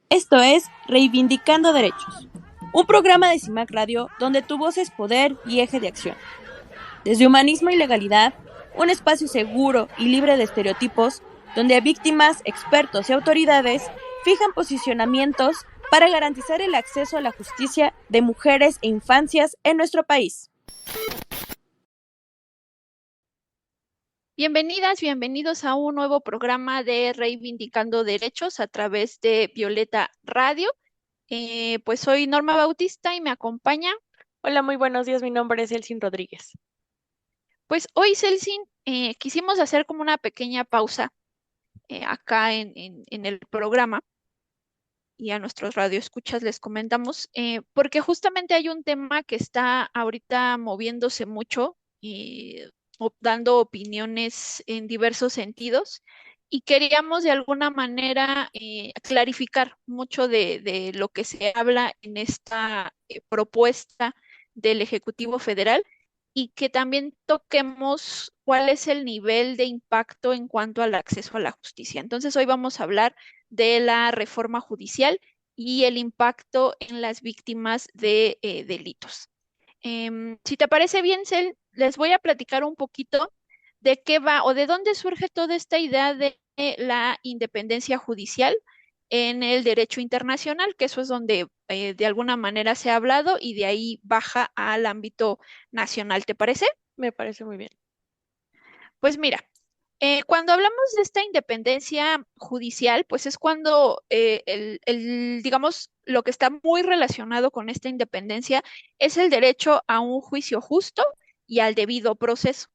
Esto es Reivindicando Derechos, un programa de CIMAC Radio donde tu voz es poder y eje de acción. Desde humanismo y legalidad, un espacio seguro y libre de estereotipos, donde víctimas, expertos y autoridades fijan posicionamientos para garantizar el acceso a la justicia de mujeres e infancias en nuestro país. Bienvenidas, bienvenidos a un nuevo programa de Reivindicando Derechos a través de Violeta Radio. Pues soy Norma Bautista y me acompaña. Hola, muy buenos días, mi nombre es Elsin Rodríguez. Pues hoy, Celsin, quisimos hacer como una pequeña pausa acá en el programa y a nuestros radioescuchas les comentamos, porque justamente hay un tema que está ahorita moviéndose mucho y dando opiniones en diversos sentidos. Y queríamos de alguna manera clarificar mucho de lo que se habla en esta propuesta del Ejecutivo Federal y que también toquemos cuál es el nivel de impacto en cuanto al acceso a la justicia. Entonces, hoy vamos a hablar de la reforma judicial y el impacto en las víctimas de delitos. Si te parece bien, Cel, les voy a platicar un poquito de qué va o de dónde surge toda esta idea de la independencia judicial en el derecho internacional, que eso es donde de alguna manera se ha hablado y de ahí baja al ámbito nacional. ¿Te parece? Me parece muy bien. Pues mira, cuando hablamos de esta independencia judicial, pues es cuando digamos, lo que está muy relacionado con esta independencia es el derecho a un juicio justo y al debido proceso.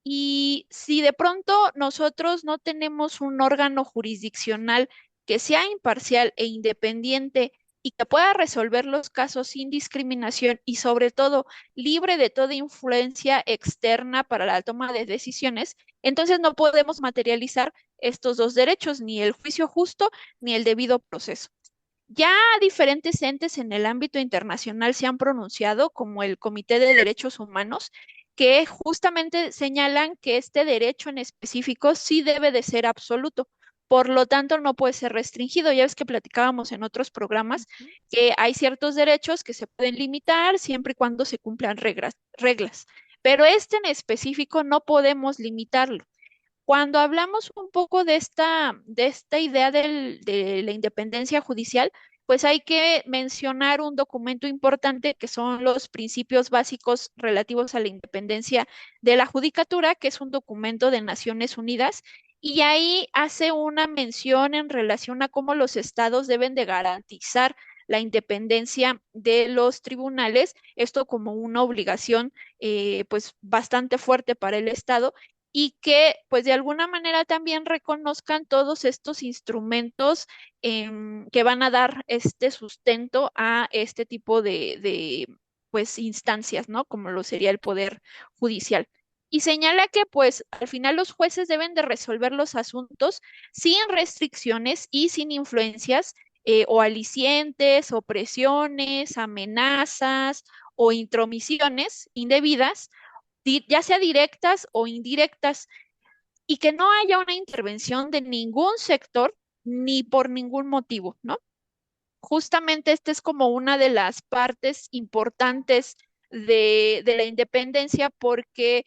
Y si de pronto nosotros no tenemos un órgano jurisdiccional que sea imparcial e independiente y que pueda resolver los casos sin discriminación y sobre todo libre de toda influencia externa para la toma de decisiones, entonces no podemos materializar estos dos derechos, ni el juicio justo ni el debido proceso. Ya diferentes entes en el ámbito internacional se han pronunciado, como el Comité de Derechos Humanos, que justamente señalan que este derecho en específico sí debe de ser absoluto. Por lo tanto, no puede ser restringido. Ya ves que platicábamos en otros programas que hay ciertos derechos que se pueden limitar siempre y cuando se cumplan reglas. Pero este en específico no podemos limitarlo. Cuando hablamos un poco de esta idea de la independencia judicial, pues hay que mencionar un documento importante que son los principios básicos relativos a la independencia de la judicatura, que es un documento de Naciones Unidas, y ahí hace una mención en relación a cómo los estados deben de garantizar la independencia de los tribunales, esto como una obligación pues bastante fuerte para el Estado y que pues de alguna manera también reconozcan todos estos instrumentos que van a dar este sustento a este tipo pues instancias, ¿no? Como lo sería el Poder Judicial. Y señala que pues al final los jueces deben de resolver los asuntos sin restricciones y sin influencias o alicientes o presiones, amenazas o intromisiones indebidas ya sea directas o indirectas, y que no haya una intervención de ningún sector ni por ningún motivo, ¿no? Justamente esta es como una de las partes importantes de la independencia porque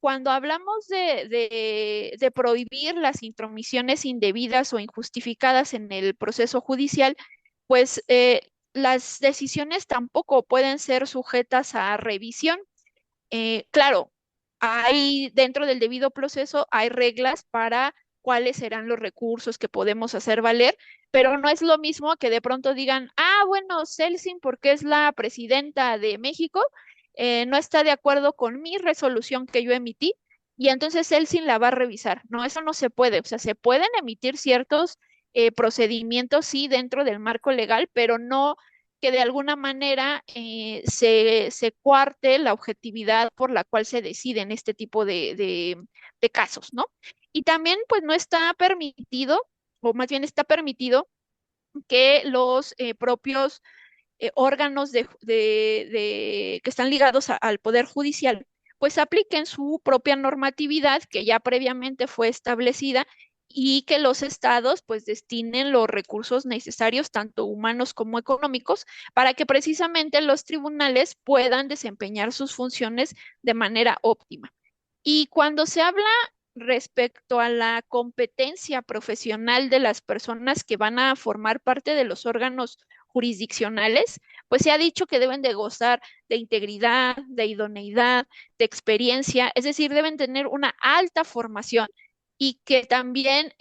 cuando hablamos de prohibir las intromisiones indebidas o injustificadas en el proceso judicial, pues las decisiones tampoco pueden ser sujetas a revisión. Claro, hay dentro del debido proceso, hay reglas para cuáles serán los recursos que podemos hacer valer, pero no es lo mismo que de pronto digan, bueno, Celsin, porque es la presidenta de México, no está de acuerdo con mi resolución que yo emití, y entonces Celsin la va a revisar. No, eso no se puede. O sea, se pueden emitir ciertos procedimientos, sí, dentro del marco legal, pero no que de alguna manera se cuarte la objetividad por la cual se deciden este tipo de casos, ¿no? Y también, pues, no está permitido, o más bien está permitido que los propios órganos que están ligados al Poder Judicial, pues apliquen su propia normatividad que ya previamente fue establecida y que los estados pues destinen los recursos necesarios, tanto humanos como económicos, para que precisamente los tribunales puedan desempeñar sus funciones de manera óptima. Y cuando se habla respecto a la competencia profesional de las personas que van a formar parte de los órganos jurisdiccionales, pues se ha dicho que deben de gozar de integridad, de idoneidad, de experiencia, es decir, deben tener una alta formación y que también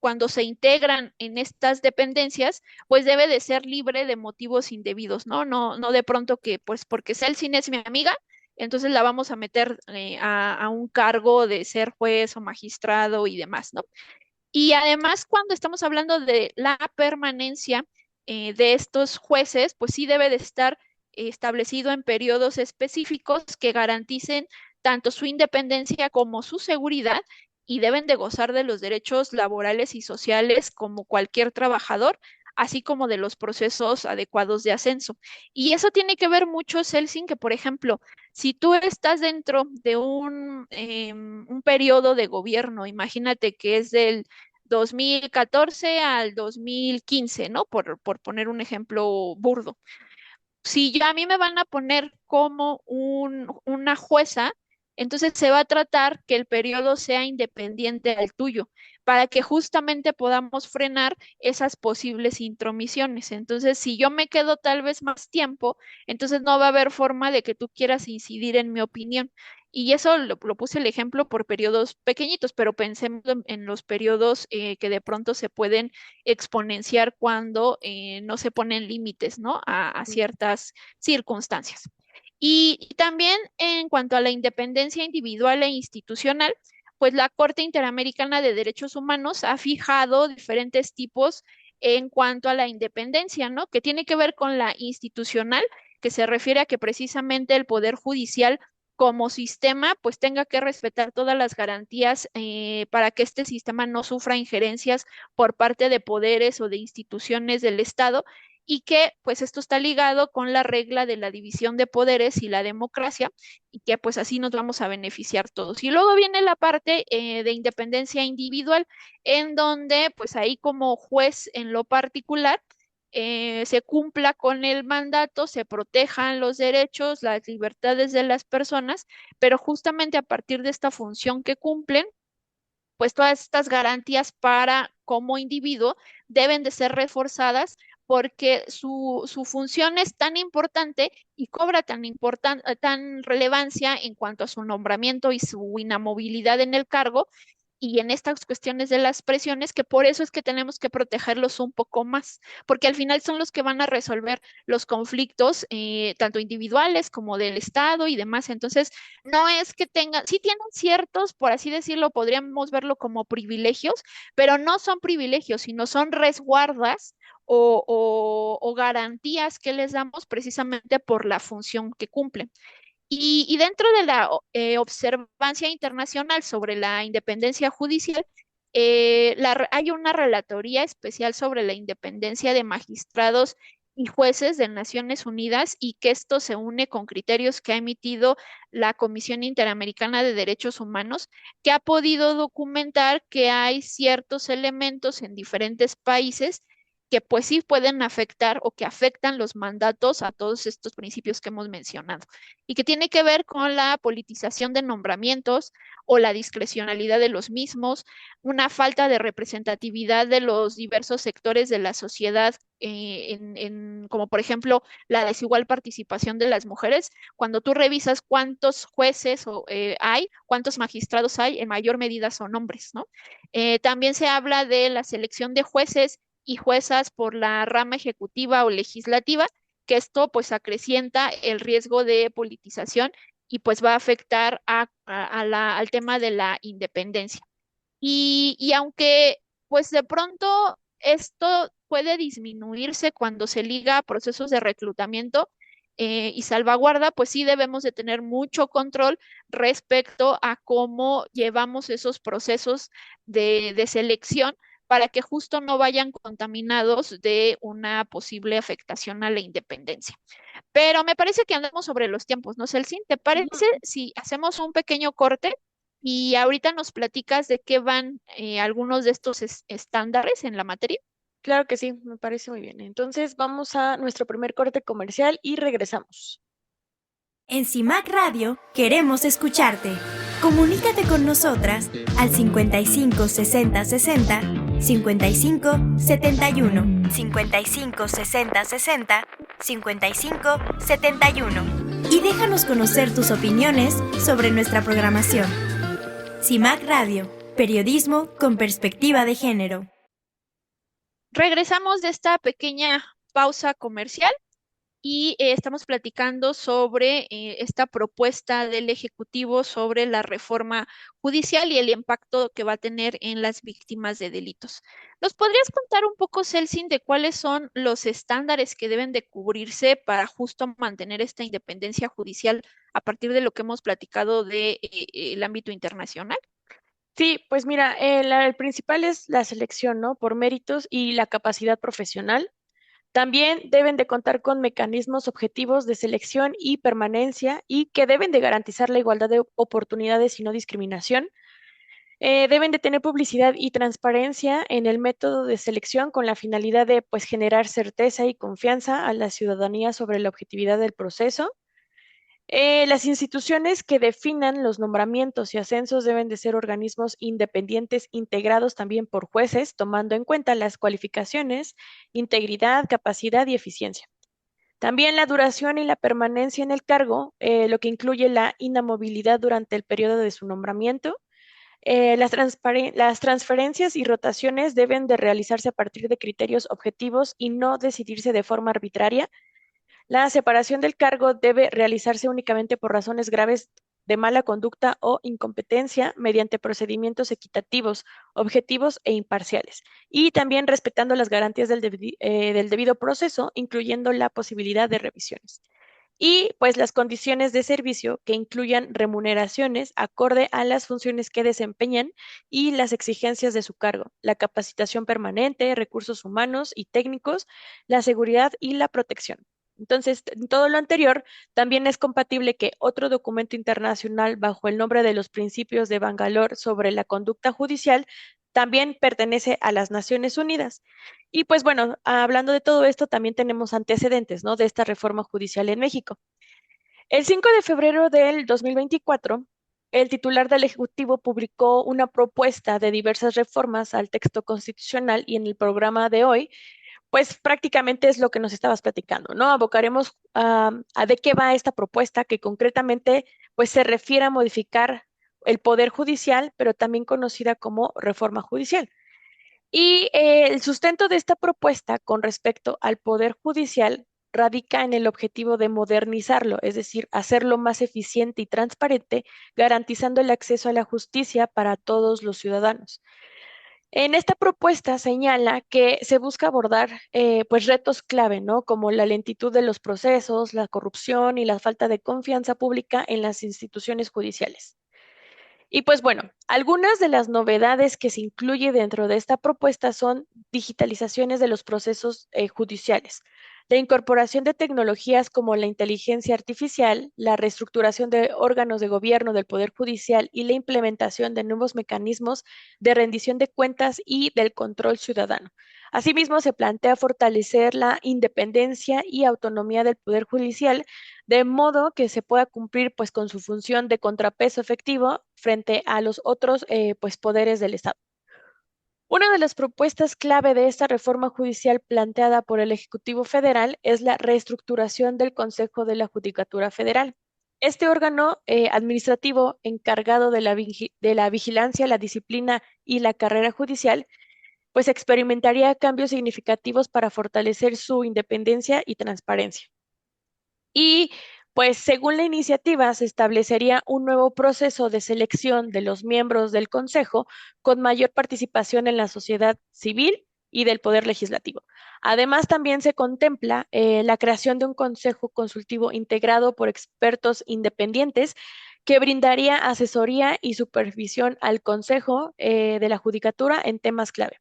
cuando se integran en estas dependencias, pues debe de ser libre de motivos indebidos, ¿no? No de pronto que, pues porque Celsin es mi amiga, entonces la vamos a meter a un cargo de ser juez o magistrado y demás, ¿no? Y además, cuando estamos hablando de la permanencia de estos jueces, pues sí debe de estar establecido en periodos específicos que garanticen tanto su independencia como su seguridad y deben de gozar de los derechos laborales y sociales como cualquier trabajador, así como de los procesos adecuados de ascenso. Y eso tiene que ver mucho, Celsin, que por ejemplo, si tú estás dentro de un periodo de gobierno, imagínate que es del 2014 al 2015, ¿no? Por poner un ejemplo burdo. Si ya a mí me van a poner como una jueza, entonces se va a tratar que el periodo sea independiente al tuyo, para que justamente podamos frenar esas posibles intromisiones. Entonces, si yo me quedo tal vez más tiempo, entonces no va a haber forma de que tú quieras incidir en mi opinión. Y eso lo puse el ejemplo por periodos pequeñitos, pero pensemos en los periodos que de pronto se pueden exponenciar cuando no se ponen límites, ¿no? A ciertas circunstancias. Y también en cuanto a la independencia individual e institucional, pues la Corte Interamericana de Derechos Humanos ha fijado diferentes tipos en cuanto a la independencia, ¿no? Que tiene que ver con la institucional, que se refiere a que precisamente el Poder Judicial como sistema, pues tenga que respetar todas las garantías para que este sistema no sufra injerencias por parte de poderes o de instituciones del Estado y que pues esto está ligado con la regla de la división de poderes y la democracia y que pues así nos vamos a beneficiar todos. Y luego viene la parte de independencia individual en donde pues ahí como juez en lo particular se cumpla con el mandato, se protejan los derechos, las libertades de las personas, pero justamente a partir de esta función que cumplen, pues todas estas garantías para como individuo deben de ser reforzadas porque su función es tan importante y cobra tan relevancia en cuanto a su nombramiento y su inamovilidad en el cargo y en estas cuestiones de las presiones, que por eso es que tenemos que protegerlos un poco más, porque al final son los que van a resolver los conflictos, tanto individuales como del Estado y demás. Entonces, no es que tengan, sí tienen ciertos, por así decirlo, podríamos verlo como privilegios, pero no son privilegios, sino son resguardas o garantías que les damos precisamente por la función que cumplen. Y dentro de la observancia internacional sobre la independencia judicial, hay una relatoría especial sobre la independencia de magistrados y jueces de Naciones Unidas y que esto se une con criterios que ha emitido la Comisión Interamericana de Derechos Humanos, que ha podido documentar que hay ciertos elementos en diferentes países que pues sí pueden afectar o que afectan los mandatos a todos estos principios que hemos mencionado y que tiene que ver con la politización de nombramientos o la discrecionalidad de los mismos, una falta de representatividad de los diversos sectores de la sociedad, como por ejemplo la desigual participación de las mujeres. Cuando tú revisas cuántos jueces hay, cuántos magistrados hay, en mayor medida son hombres, ¿no? También se habla de la selección de jueces y juezas por la rama ejecutiva o legislativa, que esto pues acrecienta el riesgo de politización y pues va a afectar al tema de la independencia. Y aunque pues de pronto esto puede disminuirse cuando se liga a procesos de reclutamiento y salvaguarda, pues sí debemos de tener mucho control respecto a cómo llevamos esos procesos de selección para que justo no vayan contaminados de una posible afectación a la independencia. Pero me parece que andamos sobre los tiempos, ¿no, Celsin? ¿Te parece si hacemos un pequeño corte? Y ahorita nos platicas de qué van algunos de estos estándares en la materia. Claro que sí, me parece muy bien. Entonces vamos a nuestro primer corte comercial y regresamos. En CIMAC Radio queremos escucharte. Comunícate con nosotras al 55 60 60 55 71 55 60 60 55 71 y déjanos conocer tus opiniones sobre nuestra programación. CIMAC Radio, periodismo con perspectiva de género. Regresamos de esta pequeña pausa comercial y estamos platicando sobre esta propuesta del Ejecutivo sobre la reforma judicial y el impacto que va a tener en las víctimas de delitos. ¿Nos podrías contar un poco, Celsin, de cuáles son los estándares que deben de cubrirse para justo mantener esta independencia judicial a partir de lo que hemos platicado de, el ámbito internacional? Sí, pues mira, el principal es la selección, ¿no? Por méritos y la capacidad profesional. También deben de contar con mecanismos objetivos de selección y permanencia y que deben de garantizar la igualdad de oportunidades y no discriminación. Deben de tener publicidad y transparencia en el método de selección con la finalidad de pues generar certeza y confianza a la ciudadanía sobre la objetividad del proceso. Las instituciones que definan los nombramientos y ascensos deben de ser organismos independientes integrados también por jueces, tomando en cuenta las cualificaciones, integridad, capacidad y eficiencia. También la duración y la permanencia en el cargo, lo que incluye la inamovilidad durante el periodo de su nombramiento. Las transferencias y rotaciones deben de realizarse a partir de criterios objetivos y no decidirse de forma arbitraria. La separación del cargo debe realizarse únicamente por razones graves de mala conducta o incompetencia mediante procedimientos equitativos, objetivos e imparciales, y también respetando las garantías del debido proceso, incluyendo la posibilidad de revisiones. Y pues las condiciones de servicio que incluyan remuneraciones acorde a las funciones que desempeñan y las exigencias de su cargo, la capacitación permanente, recursos humanos y técnicos, la seguridad y la protección. Entonces, en todo lo anterior, también es compatible que otro documento internacional bajo el nombre de los principios de Bangalore sobre la conducta judicial también pertenece a las Naciones Unidas. Y pues bueno, hablando de todo esto, también tenemos antecedentes, ¿no? De esta reforma judicial en México. El 5 de febrero del 2024, el titular del Ejecutivo publicó una propuesta de diversas reformas al texto constitucional y en el programa de hoy pues prácticamente es lo que nos estabas platicando, ¿no? Abocaremos a de qué va esta propuesta que concretamente pues se refiere a modificar el poder judicial, pero también conocida como reforma judicial. Y el sustento de esta propuesta con respecto al poder judicial radica en el objetivo de modernizarlo, es decir, hacerlo más eficiente y transparente, garantizando el acceso a la justicia para todos los ciudadanos. En esta propuesta señala que se busca abordar pues retos clave, ¿no? Como la lentitud de los procesos, la corrupción y la falta de confianza pública en las instituciones judiciales. Y pues bueno, algunas de las novedades que se incluye dentro de esta propuesta son digitalizaciones de los procesos judiciales, la incorporación de tecnologías como la inteligencia artificial, la reestructuración de órganos de gobierno del Poder Judicial y la implementación de nuevos mecanismos de rendición de cuentas y del control ciudadano. Asimismo, se plantea fortalecer la independencia y autonomía del Poder Judicial de modo que se pueda cumplir pues con su función de contrapeso efectivo frente a los otros pues poderes del Estado. Una de las propuestas clave de esta reforma judicial planteada por el Ejecutivo Federal es la reestructuración del Consejo de la Judicatura Federal. Este órgano administrativo encargado de la vigilancia, la disciplina y la carrera judicial, pues experimentaría cambios significativos para fortalecer su independencia y transparencia. Y pues según la iniciativa se establecería un nuevo proceso de selección de los miembros del Consejo con mayor participación en la sociedad civil y del Poder Legislativo. Además, también se contempla la creación de un Consejo Consultivo integrado por expertos independientes que brindaría asesoría y supervisión al Consejo de la Judicatura en temas clave.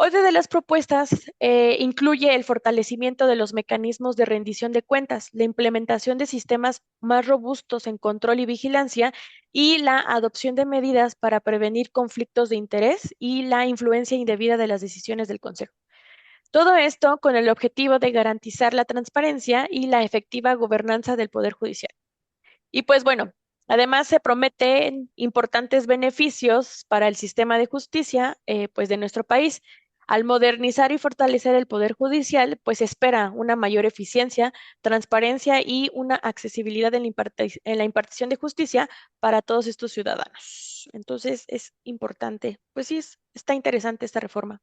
Otra de las propuestas incluye el fortalecimiento de los mecanismos de rendición de cuentas, la implementación de sistemas más robustos en control y vigilancia y la adopción de medidas para prevenir conflictos de interés y la influencia indebida de las decisiones del Consejo. Todo esto con el objetivo de garantizar la transparencia y la efectiva gobernanza del Poder Judicial. Y pues bueno, además se prometen importantes beneficios para el sistema de justicia pues de nuestro país. Al modernizar y fortalecer el Poder Judicial, pues se espera una mayor eficiencia, transparencia y una accesibilidad en la impartición de justicia para todos estos ciudadanos. Entonces es importante, pues sí, está interesante esta reforma.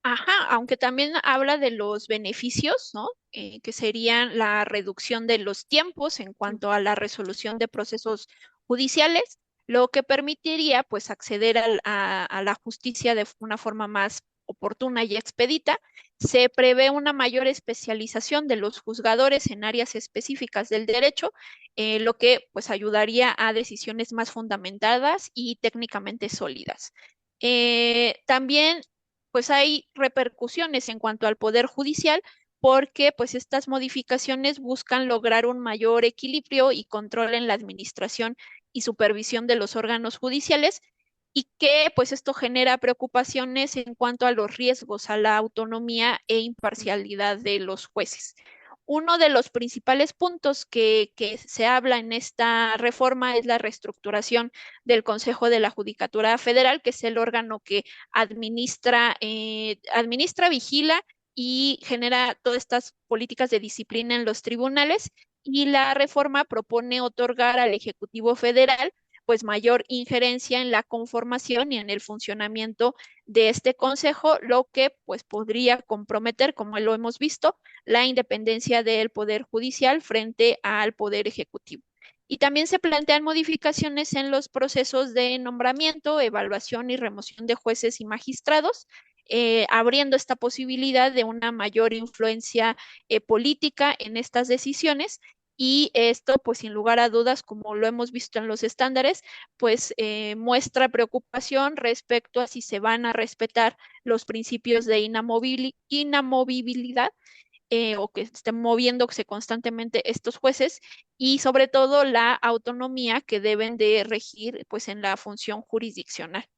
Ajá, aunque también habla de los beneficios, ¿no? Que serían la reducción de los tiempos en Sí. cuanto a la resolución de procesos judiciales, lo que permitiría pues acceder a la justicia de una forma más oportuna y expedita. Se prevé una mayor especialización de los juzgadores en áreas específicas del derecho, lo que pues ayudaría a decisiones más fundamentadas y técnicamente sólidas. También pues hay repercusiones en cuanto al poder judicial porque pues estas modificaciones buscan lograr un mayor equilibrio y control en la administración y supervisión de los órganos judiciales y que pues esto genera preocupaciones en cuanto a los riesgos a la autonomía e imparcialidad de los jueces. Uno de los principales puntos que se habla en esta reforma es la reestructuración del Consejo de la Judicatura Federal, que es el órgano que administra, vigila y genera todas estas políticas de disciplina en los tribunales. Y la reforma propone otorgar al Ejecutivo Federal pues mayor injerencia en la conformación y en el funcionamiento de este consejo, lo que pues podría comprometer, como lo hemos visto, la independencia del Poder Judicial frente al Poder Ejecutivo. Y también se plantean modificaciones en los procesos de nombramiento, evaluación y remoción de jueces y magistrados, abriendo esta posibilidad de una mayor influencia política en estas decisiones. Y esto, pues sin lugar a dudas, como lo hemos visto en los estándares, pues muestra preocupación respecto a si se van a respetar los principios de inamovibilidad o que estén moviéndose constantemente estos jueces y sobre todo la autonomía que deben de regir pues en la función jurisdiccional.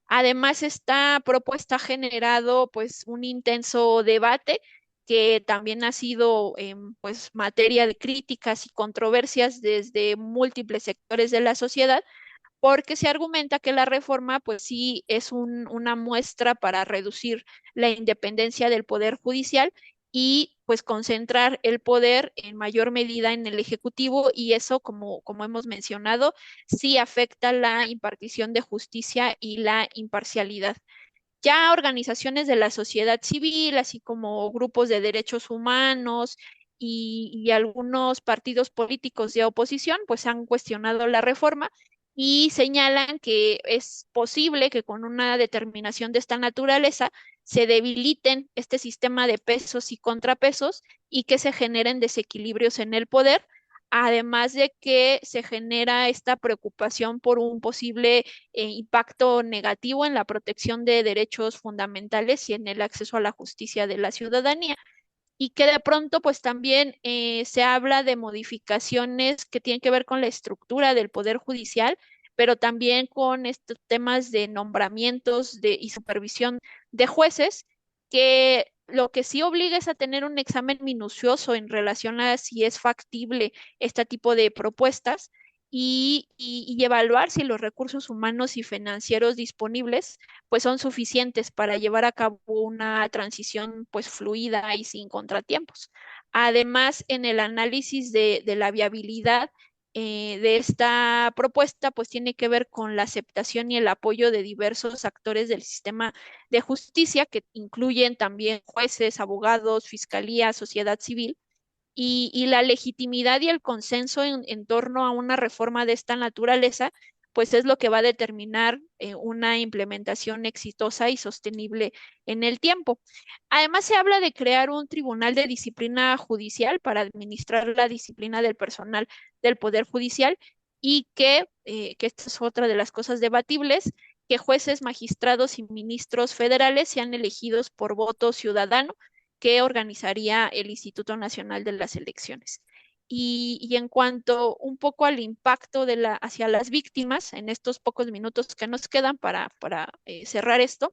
Además, esta propuesta ha generado pues un intenso debate que también ha sido pues materia de críticas y controversias desde múltiples sectores de la sociedad, porque se argumenta que la reforma pues sí es una muestra para reducir la independencia del Poder Judicial y pues concentrar el poder en mayor medida en el Ejecutivo y eso, como hemos mencionado, sí afecta la impartición de justicia y la imparcialidad. Ya organizaciones de la sociedad civil, así como grupos de derechos humanos y algunos partidos políticos de oposición, pues han cuestionado la reforma y señalan que es posible que con una determinación de esta naturaleza se debiliten este sistema de pesos y contrapesos y que se generen desequilibrios en el poder, además de que se genera esta preocupación por un posible impacto negativo en la protección de derechos fundamentales y en el acceso a la justicia de la ciudadanía. Y que de pronto pues también se habla de modificaciones que tienen que ver con la estructura del Poder Judicial, pero también con estos temas de nombramientos y supervisión de jueces, que lo que sí obliga es a tener un examen minucioso en relación a si es factible este tipo de propuestas y evaluar si los recursos humanos y financieros disponibles pues son suficientes para llevar a cabo una transición pues fluida y sin contratiempos. Además, en el análisis de la viabilidad de esta propuesta, pues tiene que ver con la aceptación y el apoyo de diversos actores del sistema de justicia, que incluyen también jueces, abogados, fiscalía, sociedad civil, y la legitimidad y el consenso en torno a una reforma de esta naturaleza, pues es lo que va a determinar una implementación exitosa y sostenible en el tiempo. Además, se habla de crear un tribunal de disciplina judicial para administrar la disciplina del personal del Poder Judicial y que esta es otra de las cosas debatibles, que jueces, magistrados y ministros federales sean elegidos por voto ciudadano que organizaría el Instituto Nacional de las Elecciones. Y en cuanto un poco al impacto hacia las víctimas, en estos pocos minutos que nos quedan para cerrar esto,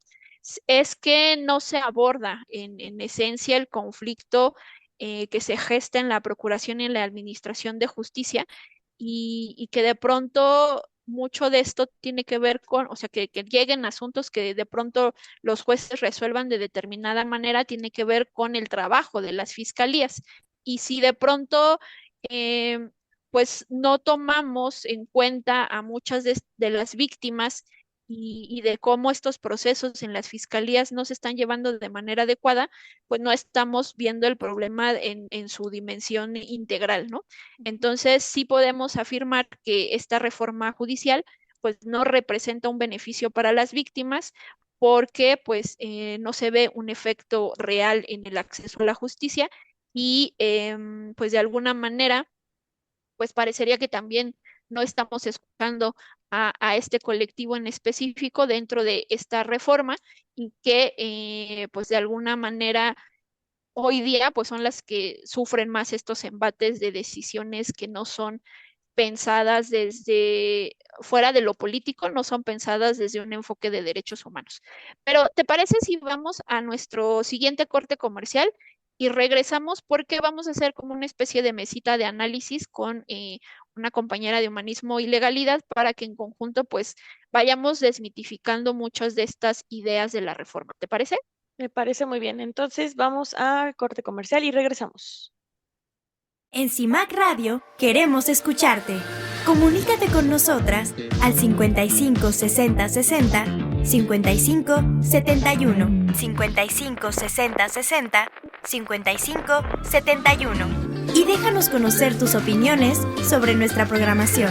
es que no se aborda en esencia el conflicto que se gesta en la Procuración y en la Administración de Justicia y que de pronto mucho de esto tiene que ver con, o sea, que lleguen asuntos que de pronto los jueces resuelvan de determinada manera, tiene que ver con el trabajo de las fiscalías. Y si de pronto, eh, pues no tomamos en cuenta a muchas de las víctimas y de cómo estos procesos en las fiscalías no se están llevando de manera adecuada, pues no estamos viendo el problema en su dimensión integral, ¿no? Entonces, sí podemos afirmar que esta reforma judicial pues no representa un beneficio para las víctimas porque pues no se ve un efecto real en el acceso a la justicia y pues de alguna manera pues parecería que también no estamos escuchando a este colectivo en específico dentro de esta reforma y que pues de alguna manera hoy día pues son las que sufren más estos embates de decisiones que no son pensadas desde fuera de lo político, no son pensadas desde un enfoque de derechos humanos. Pero, ¿te parece si vamos a nuestro siguiente corte comercial y regresamos porque vamos a hacer como una especie de mesita de análisis con una compañera de humanismo y legalidad para que en conjunto pues vayamos desmitificando muchas de estas ideas de la reforma? ¿Te parece? Me parece muy bien. Entonces vamos a corte comercial y regresamos. En CIMAC Radio queremos escucharte. Comunícate con nosotras al 55 60 60 55 71 55 60 60 55 71 y déjanos conocer tus opiniones sobre nuestra programación.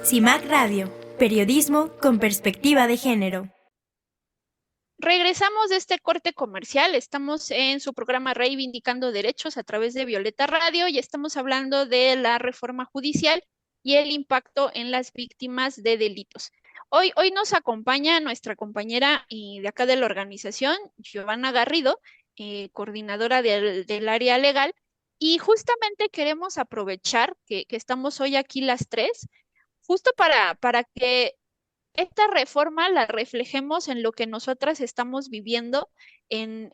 CIMAC Radio, periodismo con perspectiva de género. Regresamos de este corte comercial. Estamos en su programa Reivindicando Derechos a través de Violeta Radio y estamos hablando de la reforma judicial y el impacto en las víctimas de delitos. Hoy nos acompaña nuestra compañera de acá de la organización, Giovanna Garrido, coordinadora del área legal, y justamente queremos aprovechar que estamos hoy aquí las tres, justo para que esta reforma la reflejemos en lo que nosotras estamos viviendo en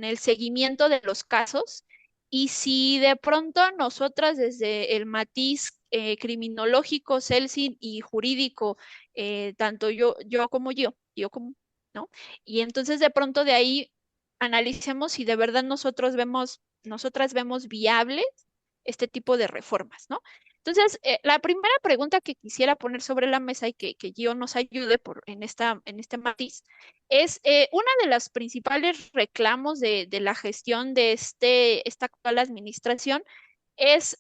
el seguimiento de los casos y si de pronto nosotras desde el matiz criminológico, Celsin y jurídico, tanto yo como yo como, ¿no? Y entonces de pronto de ahí analicemos si de verdad nosotras vemos viables este tipo de reformas, ¿no? Entonces, la primera pregunta que quisiera poner sobre la mesa y que Gio nos ayude en este matiz es una de las principales reclamos de la gestión de esta actual administración es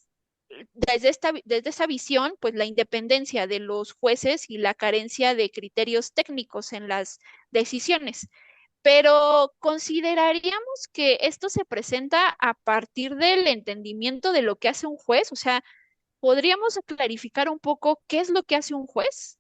desde esa visión, pues la independencia de los jueces y la carencia de criterios técnicos en las decisiones. Pero consideraríamos que esto se presenta a partir del entendimiento de lo que hace un juez, o sea, ¿podríamos clarificar un poco qué es lo que hace un juez?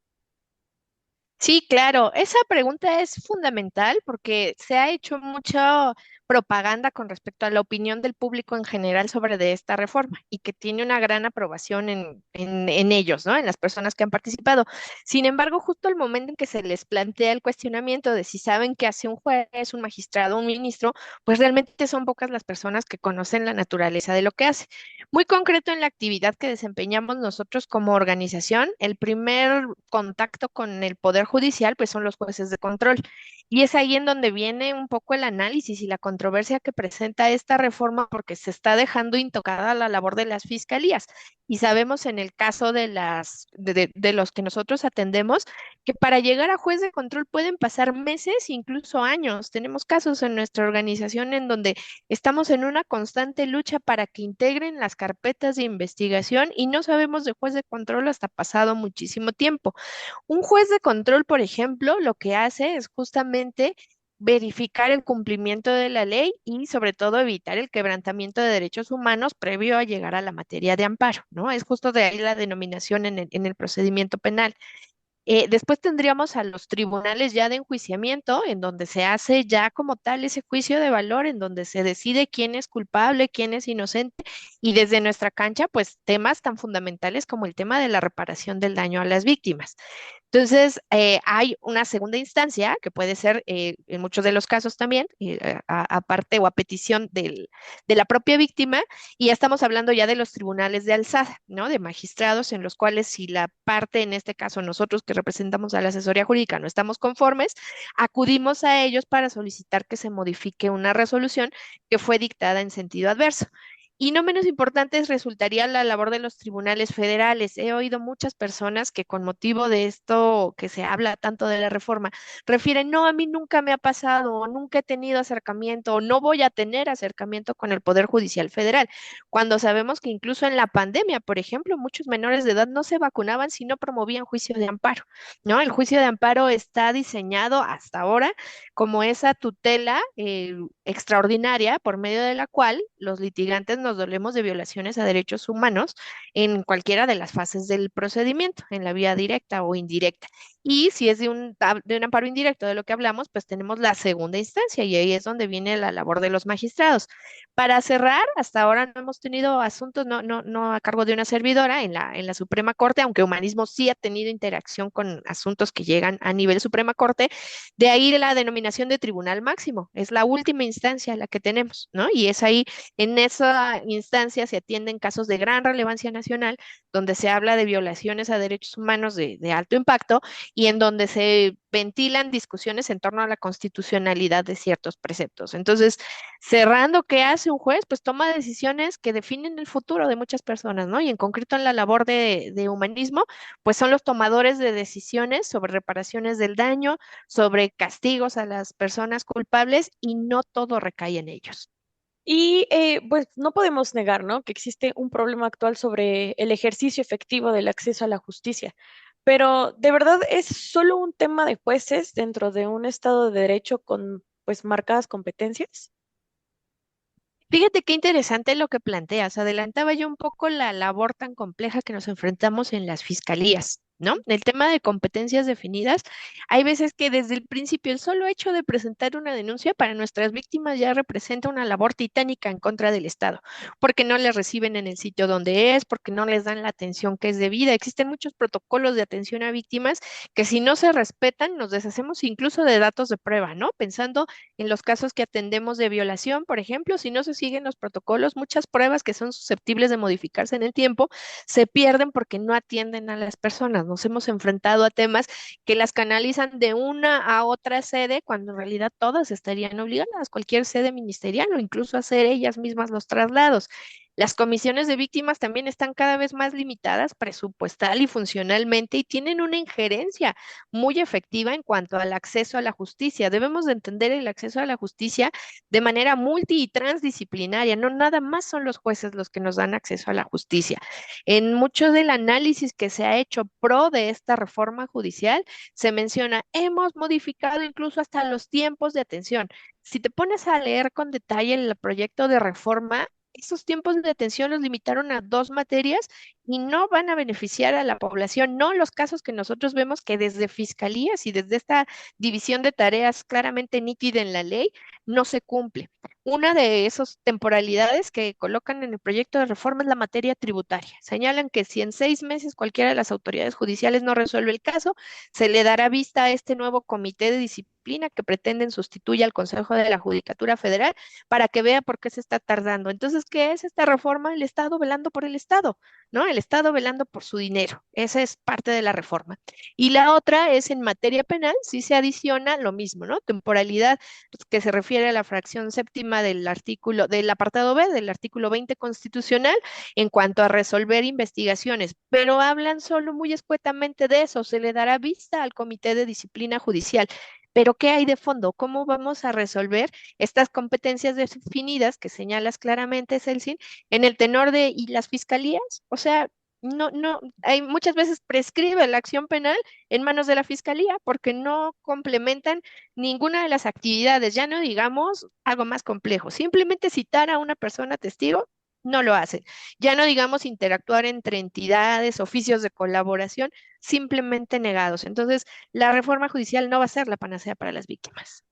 Sí, claro, esa pregunta es fundamental porque se ha hecho mucha propaganda con respecto a la opinión del público en general sobre de esta reforma y que tiene una gran aprobación en ellos, ¿no? En las personas que han participado. Sin embargo, justo al momento en que se les plantea el cuestionamiento de si saben qué hace un juez, un magistrado, un ministro, pues realmente son pocas las personas que conocen la naturaleza de lo que hace. Muy concreto en la actividad que desempeñamos nosotros como organización, el primer contacto con el Poder Judicial, pues son los jueces de control. Y es ahí en donde viene un poco el análisis y la controversia que presenta esta reforma porque se está dejando intocada la labor de las fiscalías. Y sabemos en el caso de los que nosotros atendemos que para llegar a juez de control pueden pasar meses, incluso años. Tenemos casos en nuestra organización en donde estamos en una constante lucha para que integren las carpetas de investigación y no sabemos de juez de control hasta pasado muchísimo tiempo. Un juez de control, por ejemplo, lo que hace es justamente verificar el cumplimiento de la ley y sobre todo evitar el quebrantamiento de derechos humanos previo a llegar a la materia de amparo, ¿no? Es justo de ahí la denominación en el procedimiento penal. Después tendríamos a los tribunales ya de enjuiciamiento, en donde se hace ya como tal ese juicio de valor, en donde se decide quién es culpable, quién es inocente, y desde nuestra cancha, pues temas tan fundamentales como el tema de la reparación del daño a las víctimas. Entonces, hay una segunda instancia que puede ser, en muchos de los casos también, aparte o a petición de la propia víctima, y ya estamos hablando ya de los tribunales de alzada, ¿no? De magistrados en los cuales si la parte, en este caso nosotros que representamos a la asesoría jurídica, no estamos conformes, acudimos a ellos para solicitar que se modifique una resolución que fue dictada en sentido adverso. Y no menos importante resultaría la labor de los tribunales federales. He oído muchas personas que con motivo de esto que se habla tanto de la reforma, refieren, no, a mí nunca me ha pasado, o nunca he tenido acercamiento, o no voy a tener acercamiento con el Poder Judicial Federal, cuando sabemos que incluso en la pandemia, por ejemplo, muchos menores de edad no se vacunaban si no promovían juicio de amparo, ¿no? El juicio de amparo está diseñado hasta ahora como esa tutela extraordinaria por medio de la cual los litigantes nos dolemos de violaciones a derechos humanos en cualquiera de las fases del procedimiento, en la vía directa o indirecta. Y si es de un amparo indirecto de lo que hablamos, pues tenemos la segunda instancia y ahí es donde viene la labor de los magistrados. Para cerrar, hasta ahora no hemos tenido asuntos, no a cargo de una servidora en la Suprema Corte, aunque Humanismo sí ha tenido interacción con asuntos que llegan a nivel Suprema Corte, de ahí la denominación de tribunal máximo, es la última instancia la que tenemos, ¿no? Y es ahí, en esa instancia se atienden casos de gran relevancia nacional, donde se habla de violaciones a derechos humanos de alto impacto y en donde se ventilan discusiones en torno a la constitucionalidad de ciertos preceptos. Entonces, cerrando, ¿qué hace un juez? Pues toma decisiones que definen el futuro de muchas personas, ¿no? Y en concreto en la labor de humanismo, pues son los tomadores de decisiones sobre reparaciones del daño, sobre castigos a las personas culpables y no todo recae en ellos. Y pues no podemos negar, ¿no? Que existe un problema actual sobre el ejercicio efectivo del acceso a la justicia. Pero ¿de verdad es solo un tema de jueces dentro de un Estado de Derecho con pues marcadas competencias? Fíjate qué interesante lo que planteas. Adelantaba yo un poco la labor tan compleja que nos enfrentamos en las fiscalías, ¿no? El tema de competencias definidas, hay veces que desde el principio el solo hecho de presentar una denuncia para nuestras víctimas ya representa una labor titánica en contra del Estado, porque no les reciben en el sitio donde es, porque no les dan la atención que es debida. Existen muchos protocolos de atención a víctimas que si no se respetan, nos deshacemos incluso de datos de prueba, ¿no? Pensando en los casos que atendemos de violación, por ejemplo, si no se siguen los protocolos, muchas pruebas que son susceptibles de modificarse en el tiempo se pierden porque no atienden a las personas. Nos hemos enfrentado a temas que las canalizan de una a otra sede cuando en realidad todas estarían obligadas, cualquier sede ministerial o incluso hacer ellas mismas los traslados. Las comisiones de víctimas también están cada vez más limitadas presupuestal y funcionalmente y tienen una injerencia muy efectiva en cuanto al acceso a la justicia. Debemos de entender el acceso a la justicia de manera multi y transdisciplinaria. No nada más son los jueces los que nos dan acceso a la justicia. En mucho del análisis que se ha hecho pro de esta reforma judicial, se menciona, hemos modificado incluso hasta los tiempos de atención. Si te pones a leer con detalle el proyecto de reforma, esos tiempos de atención los limitaron a dos materias y no van a beneficiar a la población, no los casos que nosotros vemos que desde fiscalías y desde esta división de tareas claramente nítida en la ley no se cumple. Una de esas temporalidades que colocan en el proyecto de reforma es la materia tributaria. Señalan que si en 6 meses cualquiera de las autoridades judiciales no resuelve el caso, se le dará vista a este nuevo comité de disciplina que pretenden sustituir al Consejo de la Judicatura Federal para que vea por qué se está tardando. Entonces, ¿qué es esta reforma? El Estado velando por el Estado, ¿no? El Estado velando por su dinero. Esa es parte de la reforma. Y la otra es en materia penal, si se adiciona lo mismo, ¿no? Temporalidad que se refiere a la fracción séptima del artículo, del apartado B del artículo 20 constitucional en cuanto a resolver investigaciones, pero hablan solo muy escuetamente de eso, se le dará vista al Comité de Disciplina Judicial. Pero ¿qué hay de fondo? ¿Cómo vamos a resolver estas competencias definidas que señalas claramente, Celsin, en el tenor de y las fiscalías? O sea, hay muchas veces prescribe la acción penal en manos de la fiscalía porque no complementan ninguna de las actividades, ya no digamos algo más complejo, simplemente citar a una persona testigo no lo hacen. Ya no digamos interactuar entre entidades, oficios de colaboración, simplemente negados. Entonces, la reforma judicial no va a ser la panacea para las víctimas.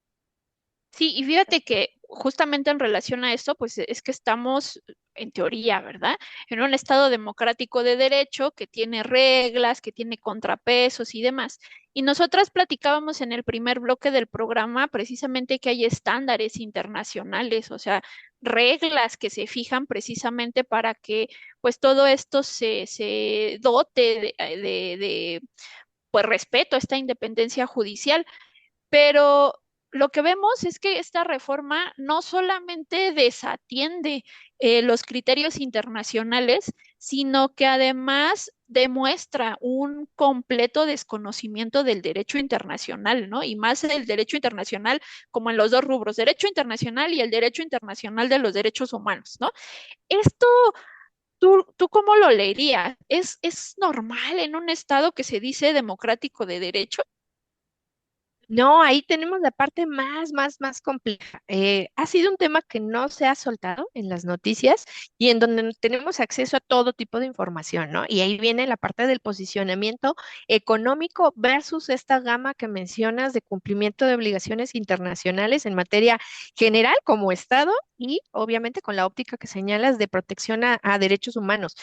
Sí, y fíjate que justamente en relación a esto, pues es que estamos, en teoría, ¿verdad? En un estado democrático de derecho que tiene reglas, que tiene contrapesos y demás. Y nosotras platicábamos en el primer bloque del programa precisamente que hay estándares internacionales, o sea, reglas que se fijan precisamente para que pues todo esto se dote pues respeto a esta independencia judicial. Pero lo que vemos es que esta reforma no solamente desatiende los criterios internacionales, sino que además demuestra un completo desconocimiento del derecho internacional, ¿no? Y más el derecho internacional como en los dos rubros, derecho internacional y el derecho internacional de los derechos humanos, ¿no? Esto, ¿tú cómo lo leerías? Es normal en un estado que se dice democrático de derecho? No, ahí tenemos la parte más compleja. Ha sido un tema que no se ha soltado en las noticias y en donde tenemos acceso a todo tipo de información, ¿no? Y ahí viene la parte del posicionamiento económico versus esta gama que mencionas de cumplimiento de obligaciones internacionales en materia general como Estado y obviamente con la óptica que señalas de protección a derechos humanos.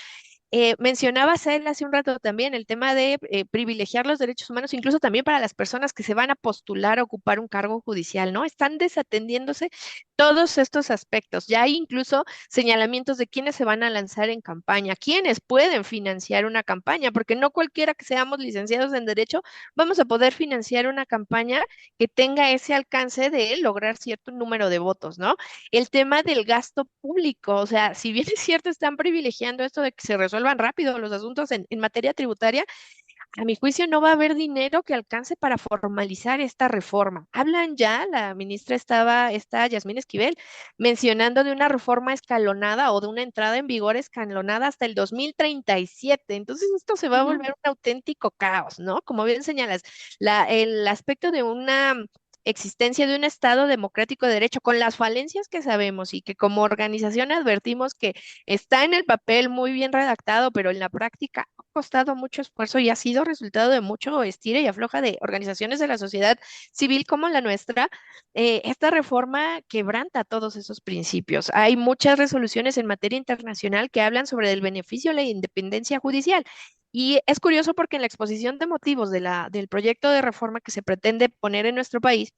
Mencionabas él hace un rato también el tema de privilegiar los derechos humanos, incluso también para las personas que se van a postular a ocupar un cargo judicial, ¿no? Están desatendiéndose todos estos aspectos. Ya hay incluso señalamientos de quiénes se van a lanzar en campaña, quiénes pueden financiar una campaña, porque no cualquiera que seamos licenciados en derecho vamos a poder financiar una campaña que tenga ese alcance de lograr cierto número de votos, ¿no? El tema del gasto público, o sea, si bien es cierto, están privilegiando esto de que se resuelvan rápido los asuntos en materia tributaria, a mi juicio no va a haber dinero que alcance para formalizar esta reforma. Hablan ya, la ministra está Yasmín Esquivel, mencionando de una reforma escalonada o de una entrada en vigor escalonada hasta el 2037. Entonces esto se va a Ujú. volver un auténtico caos, ¿no? Como bien señalas, el aspecto de una existencia de un Estado democrático de derecho, con las falencias que sabemos y que como organización advertimos que está en el papel muy bien redactado, pero en la práctica ha costado mucho esfuerzo y ha sido resultado de mucho estira y afloja de organizaciones de la sociedad civil como la nuestra. Esta reforma quebranta todos esos principios. Hay muchas resoluciones en materia internacional que hablan sobre el beneficio de la independencia judicial. Y es curioso porque en la exposición de motivos del proyecto de reforma que se pretende poner en nuestro país,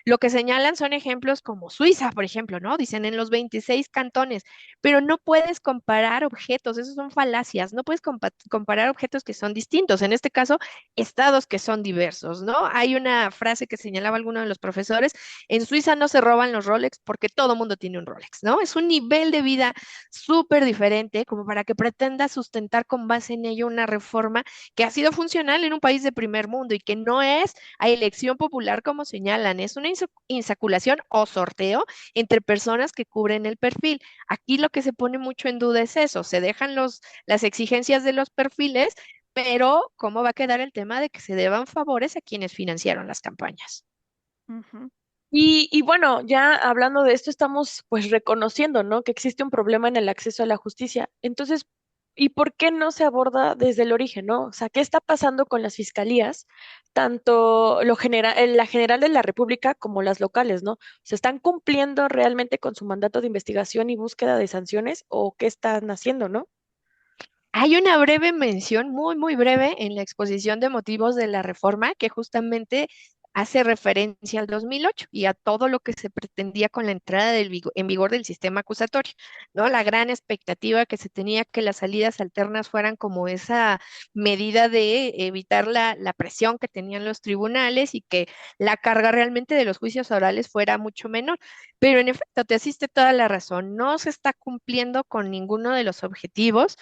lo que señalan son ejemplos como Suiza, por ejemplo, ¿no? Dicen en los 26 cantones, pero no puedes comparar objetos, esos son falacias, no puedes comparar objetos que son distintos, en este caso, estados que son diversos, ¿no? Hay una frase que señalaba alguno de los profesores, en Suiza no se roban los Rolex porque todo mundo tiene un Rolex, ¿no? Es un nivel de vida súper diferente como para que pretenda sustentar con base en ello una reforma que ha sido funcional en un país de primer mundo y que no es a elección popular como señalan, es una insaculación o sorteo entre personas que cubren el perfil. Aquí lo que se pone mucho en duda es eso, se dejan las exigencias de los perfiles, pero ¿cómo va a quedar el tema de que se deban favores a quienes financiaron las campañas? Ujú. Y bueno, ya hablando de esto, estamos pues reconociendo, ¿no? Que existe un problema en el acceso a la justicia. Entonces, ¿y por qué no se aborda desde el origen, ¿no? O sea, ¿qué está pasando con las fiscalías, tanto la general de la República como las locales, ¿no? ¿Se están cumpliendo realmente con su mandato de investigación y búsqueda de sanciones o qué están haciendo, ¿no? Hay una breve mención, muy breve, en la exposición de motivos de la reforma que justamente hace referencia al 2008 y a todo lo que se pretendía con la entrada en vigor del sistema acusatorio, ¿no? La gran expectativa que se tenía que las salidas alternas fueran como esa medida de evitar la presión que tenían los tribunales y que la carga realmente de los juicios orales fuera mucho menor. Pero en efecto, te asiste toda la razón, no se está cumpliendo con ninguno de los objetivos.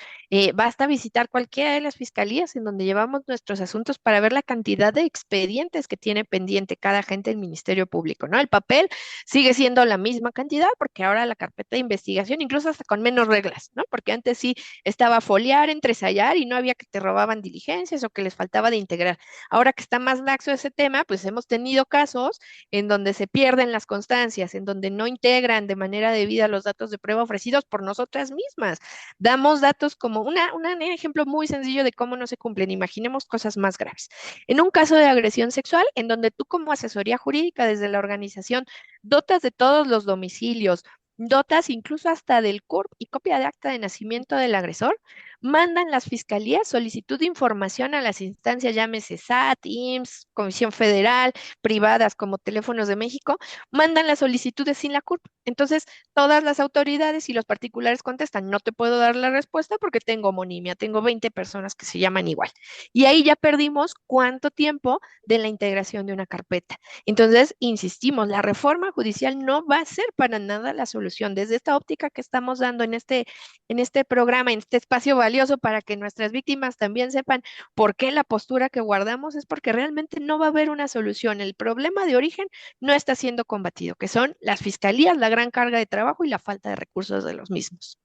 Basta visitar cualquiera de las fiscalías en donde llevamos nuestros asuntos para ver la cantidad de expedientes que tiene pendientes independiente cada agente del Ministerio Público, ¿no? El papel sigue siendo la misma cantidad porque ahora la carpeta de investigación, incluso hasta con menos reglas, ¿no? Porque antes sí estaba foliar, entresayar y no había que te robaban diligencias o que les faltaba de integrar. Ahora que está más laxo ese tema, pues hemos tenido casos en donde se pierden las constancias, en donde no integran de manera debida los datos de prueba ofrecidos por nosotras mismas. Damos datos como un ejemplo muy sencillo de cómo no se cumplen. Imaginemos cosas más graves. En un caso de agresión sexual, en donde tú como asesoría jurídica desde la organización dotas de todos los domicilios, dotas incluso hasta del CURP y copia de acta de nacimiento del agresor, mandan las fiscalías solicitud de información a las instancias, llámese SAT, IMSS, Comisión Federal, privadas como Teléfonos de México, mandan las solicitudes sin la CURP. Entonces, todas las autoridades y los particulares contestan, no te puedo dar la respuesta porque tengo homonimia, tengo 20 personas que se llaman igual. Y ahí ya perdimos cuánto tiempo de la integración de una carpeta. Entonces, insistimos, la reforma judicial no va a ser para nada la solución. Desde esta óptica que estamos dando en este programa, en este espacio valioso para que nuestras víctimas también sepan por qué la postura que guardamos es porque realmente no va a haber una solución. El problema de origen no está siendo combatido, que son las fiscalías, la gran carga de trabajo y la falta de recursos de los mismos.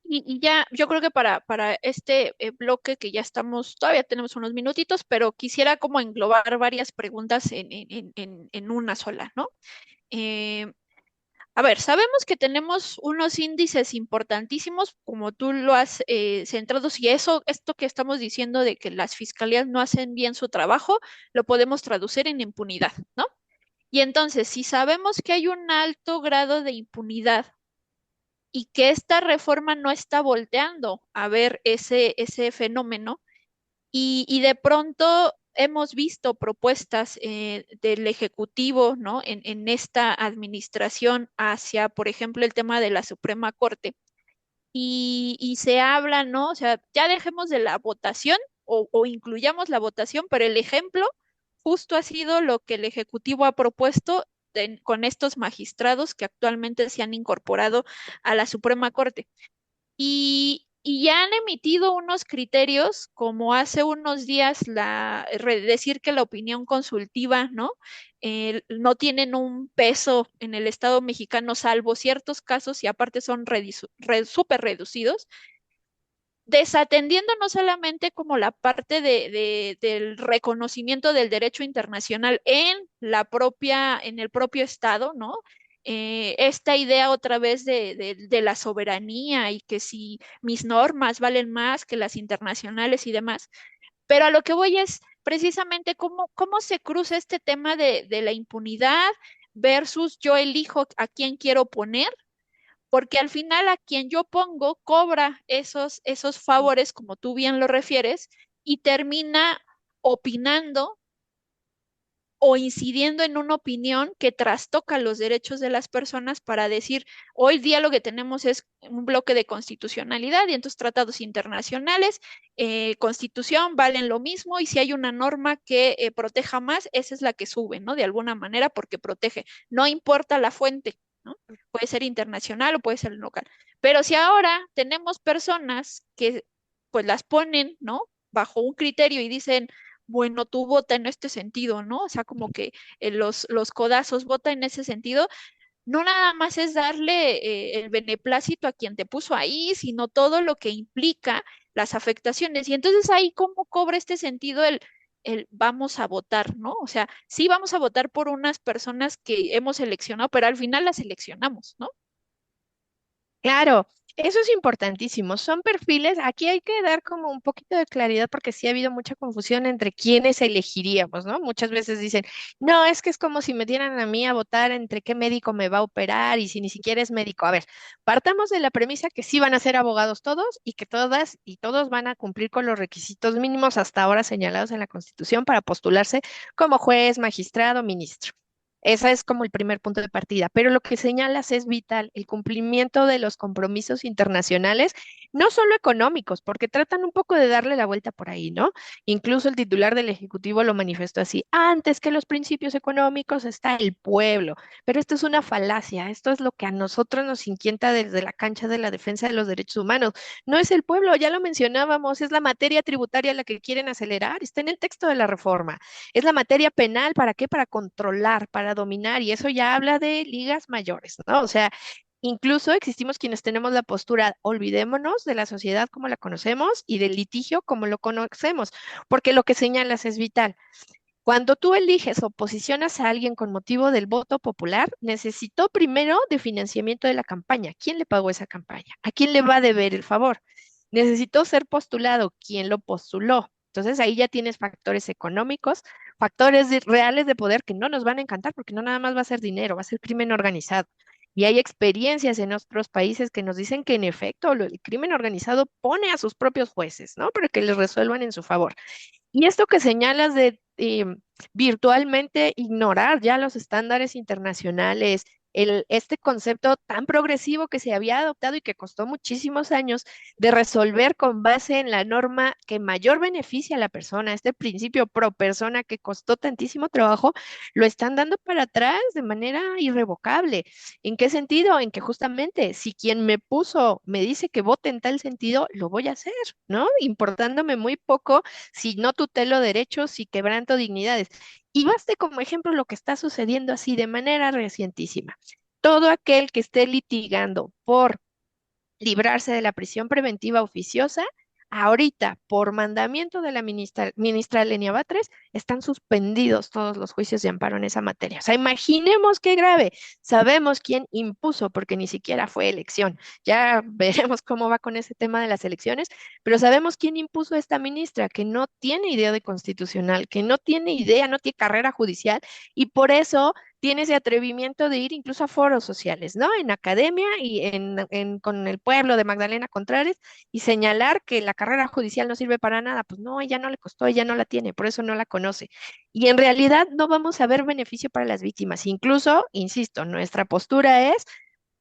Y ya, yo creo que para este bloque que ya estamos, todavía tenemos unos minutitos, pero quisiera como englobar varias preguntas en una sola, ¿no? Eh, a ver, sabemos que tenemos unos índices importantísimos, como tú lo has centrado, si esto que estamos diciendo de que las fiscalías no hacen bien su trabajo, lo podemos traducir en impunidad, ¿no? Y entonces, si sabemos que hay un alto grado de impunidad y que esta reforma no está volteando a ver ese fenómeno, y de pronto hemos visto propuestas del Ejecutivo, ¿no? En esta administración hacia, por ejemplo, el tema de la Suprema Corte. Y se habla, ¿no? O sea, ya dejemos de la votación o incluyamos la votación, pero el ejemplo justo ha sido lo que el Ejecutivo ha propuesto con estos magistrados que actualmente se han incorporado a la Suprema Corte. Y ya han emitido unos criterios, como hace unos días decir que la opinión consultiva, ¿no? No tienen un peso en el Estado mexicano, salvo ciertos casos, y aparte son súper reducidos, desatendiendo no solamente como la parte del reconocimiento del derecho internacional en el propio Estado, ¿no? Esta idea otra vez de la soberanía y que si mis normas valen más que las internacionales y demás. Pero a lo que voy es precisamente cómo se cruza este tema de la impunidad versus yo elijo a quién quiero poner, porque al final a quien yo pongo cobra esos favores, como tú bien lo refieres, y termina opinando o incidiendo en una opinión que trastoca los derechos de las personas para decir, hoy día lo que tenemos es un bloque de constitucionalidad y entonces tratados internacionales, constitución valen lo mismo y si hay una norma que proteja más, esa es la que sube, ¿no? De alguna manera porque protege, no importa la fuente, ¿no? Puede ser internacional o puede ser local. Pero si ahora tenemos personas que pues las ponen, ¿no? Bajo un criterio y dicen, bueno, tú vota en este sentido, ¿no? O sea, como que los codazos vota en ese sentido, no nada más es darle el beneplácito a quien te puso ahí, sino todo lo que implica las afectaciones. Y entonces ahí cómo cobra este sentido el vamos a votar, ¿no? O sea, sí vamos a votar por unas personas que hemos seleccionado, pero al final las seleccionamos, ¿no? Claro, eso es importantísimo. Son perfiles, aquí hay que dar como un poquito de claridad porque sí ha habido mucha confusión entre quiénes elegiríamos, ¿no? Muchas veces dicen, no, es que es como si me dieran a mí a votar entre qué médico me va a operar y si ni siquiera es médico. A ver, partamos de la premisa que sí van a ser abogados todos y que todas y todos van a cumplir con los requisitos mínimos hasta ahora señalados en la Constitución para postularse como juez, magistrado, ministro. Ese es como el primer punto de partida, pero lo que señalas es vital, el cumplimiento de los compromisos internacionales, no solo económicos, porque tratan un poco de darle la vuelta por ahí, ¿no? Incluso el titular del Ejecutivo lo manifestó así, antes que los principios económicos está el pueblo, pero esto es una falacia, esto es lo que a nosotros nos inquieta desde la cancha de la defensa de los derechos humanos. No es el pueblo, ya lo mencionábamos, es la materia tributaria la que quieren acelerar, está en el texto de la reforma. Es la materia penal, ¿para qué? Para controlar, para dominar, y eso ya habla de ligas mayores, ¿no? O sea, incluso existimos quienes tenemos la postura, olvidémonos de la sociedad como la conocemos y del litigio como lo conocemos, porque lo que señalas es vital. Cuando tú eliges o posicionas a alguien con motivo del voto popular, necesitó primero de financiamiento de la campaña. ¿Quién le pagó esa campaña? ¿A quién le va a deber el favor? Necesitó ser postulado. ¿Quién lo postuló? Entonces ahí ya tienes factores económicos, factores reales de poder que no nos van a encantar porque no nada más va a ser dinero, va a ser crimen organizado. Y hay experiencias en otros países que nos dicen que en efecto el crimen organizado pone a sus propios jueces, ¿no? Para que les resuelvan en su favor. Y esto que señalas de virtualmente ignorar ya los estándares internacionales, este concepto tan progresivo que se había adoptado y que costó muchísimos años de resolver con base en la norma que mayor beneficia a la persona, este principio pro persona que costó tantísimo trabajo, lo están dando para atrás de manera irrevocable. ¿En qué sentido? En que justamente si quien me puso me dice que vote en tal sentido, lo voy a hacer, ¿no? Importándome muy poco si no tutelo derechos, si quebranto dignidades. Y baste como ejemplo lo que está sucediendo así de manera recientísima. Todo aquel que esté litigando por librarse de la prisión preventiva oficiosa, ahorita, por mandamiento de la ministra Lenia Batres, están suspendidos todos los juicios de amparo en esa materia. O sea, imaginemos qué grave. Sabemos quién impuso, porque ni siquiera fue elección. Ya veremos cómo va con ese tema de las elecciones, pero sabemos quién impuso a esta ministra, que no tiene idea de constitucional, que no tiene idea, no tiene carrera judicial, y por eso tiene ese atrevimiento de ir incluso a foros sociales, ¿no? En academia y con el pueblo de Magdalena Contreras y señalar que la carrera judicial no sirve para nada. Pues no, ella no le costó, ella no la tiene, por eso no la conoce. Y en realidad no vamos a ver beneficio para las víctimas. Incluso, insisto, nuestra postura es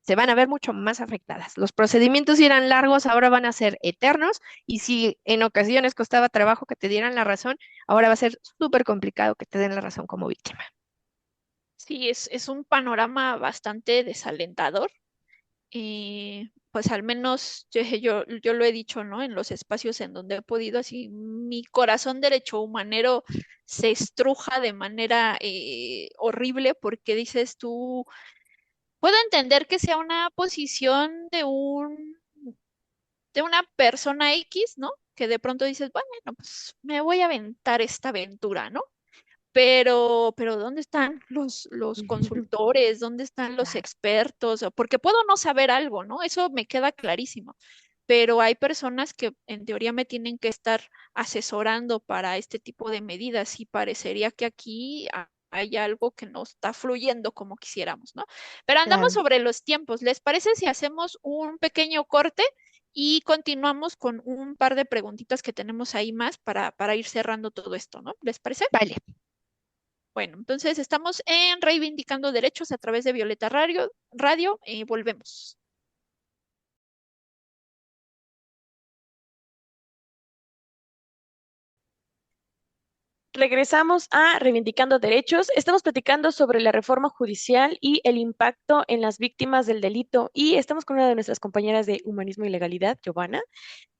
se van a ver mucho más afectadas. Los procedimientos si eran largos, ahora van a ser eternos y si en ocasiones costaba trabajo que te dieran la razón, ahora va a ser súper complicado que te den la razón como víctima. Sí, es un panorama bastante desalentador. Pues al menos yo lo he dicho, ¿no? En los espacios en donde he podido, así mi corazón derecho humanero se estruja de manera horrible porque dices tú, puedo entender que sea una posición de una persona X, ¿no? Que de pronto dices, bueno, pues me voy a aventar esta aventura, ¿no? Pero ¿dónde están los consultores? ¿Dónde están los Claro. expertos? Porque puedo no saber algo, ¿no? Eso me queda clarísimo. Pero hay personas que en teoría me tienen que estar asesorando para este tipo de medidas y parecería que aquí hay algo que no está fluyendo como quisiéramos, ¿no? Pero andamos Claro. sobre los tiempos. ¿Les parece si hacemos un pequeño corte y continuamos con un par de preguntitas que tenemos ahí más para ir cerrando todo esto, ¿no? ¿Les parece? Vale. Bueno, entonces estamos en Reivindicando Derechos a través de Violeta Radio, volvemos. Regresamos a Reivindicando Derechos. Estamos platicando sobre la reforma judicial y el impacto en las víctimas del delito. Y estamos con una de nuestras compañeras de Humanismo y Legalidad, Giovanna.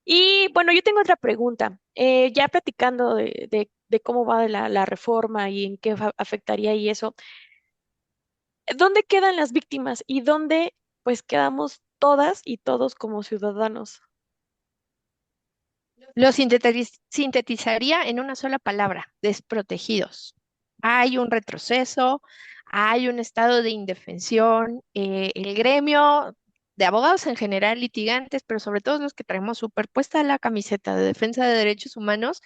Y bueno, yo tengo otra pregunta. Ya platicando de cómo va la reforma y en qué afectaría y eso, ¿dónde quedan las víctimas y dónde pues quedamos todas y todos como ciudadanos? Lo sintetizaría en una sola palabra, desprotegidos. Hay un retroceso, hay un estado de indefensión, el gremio de abogados en general, litigantes, pero sobre todo los que traemos superpuesta la camiseta de defensa de derechos humanos,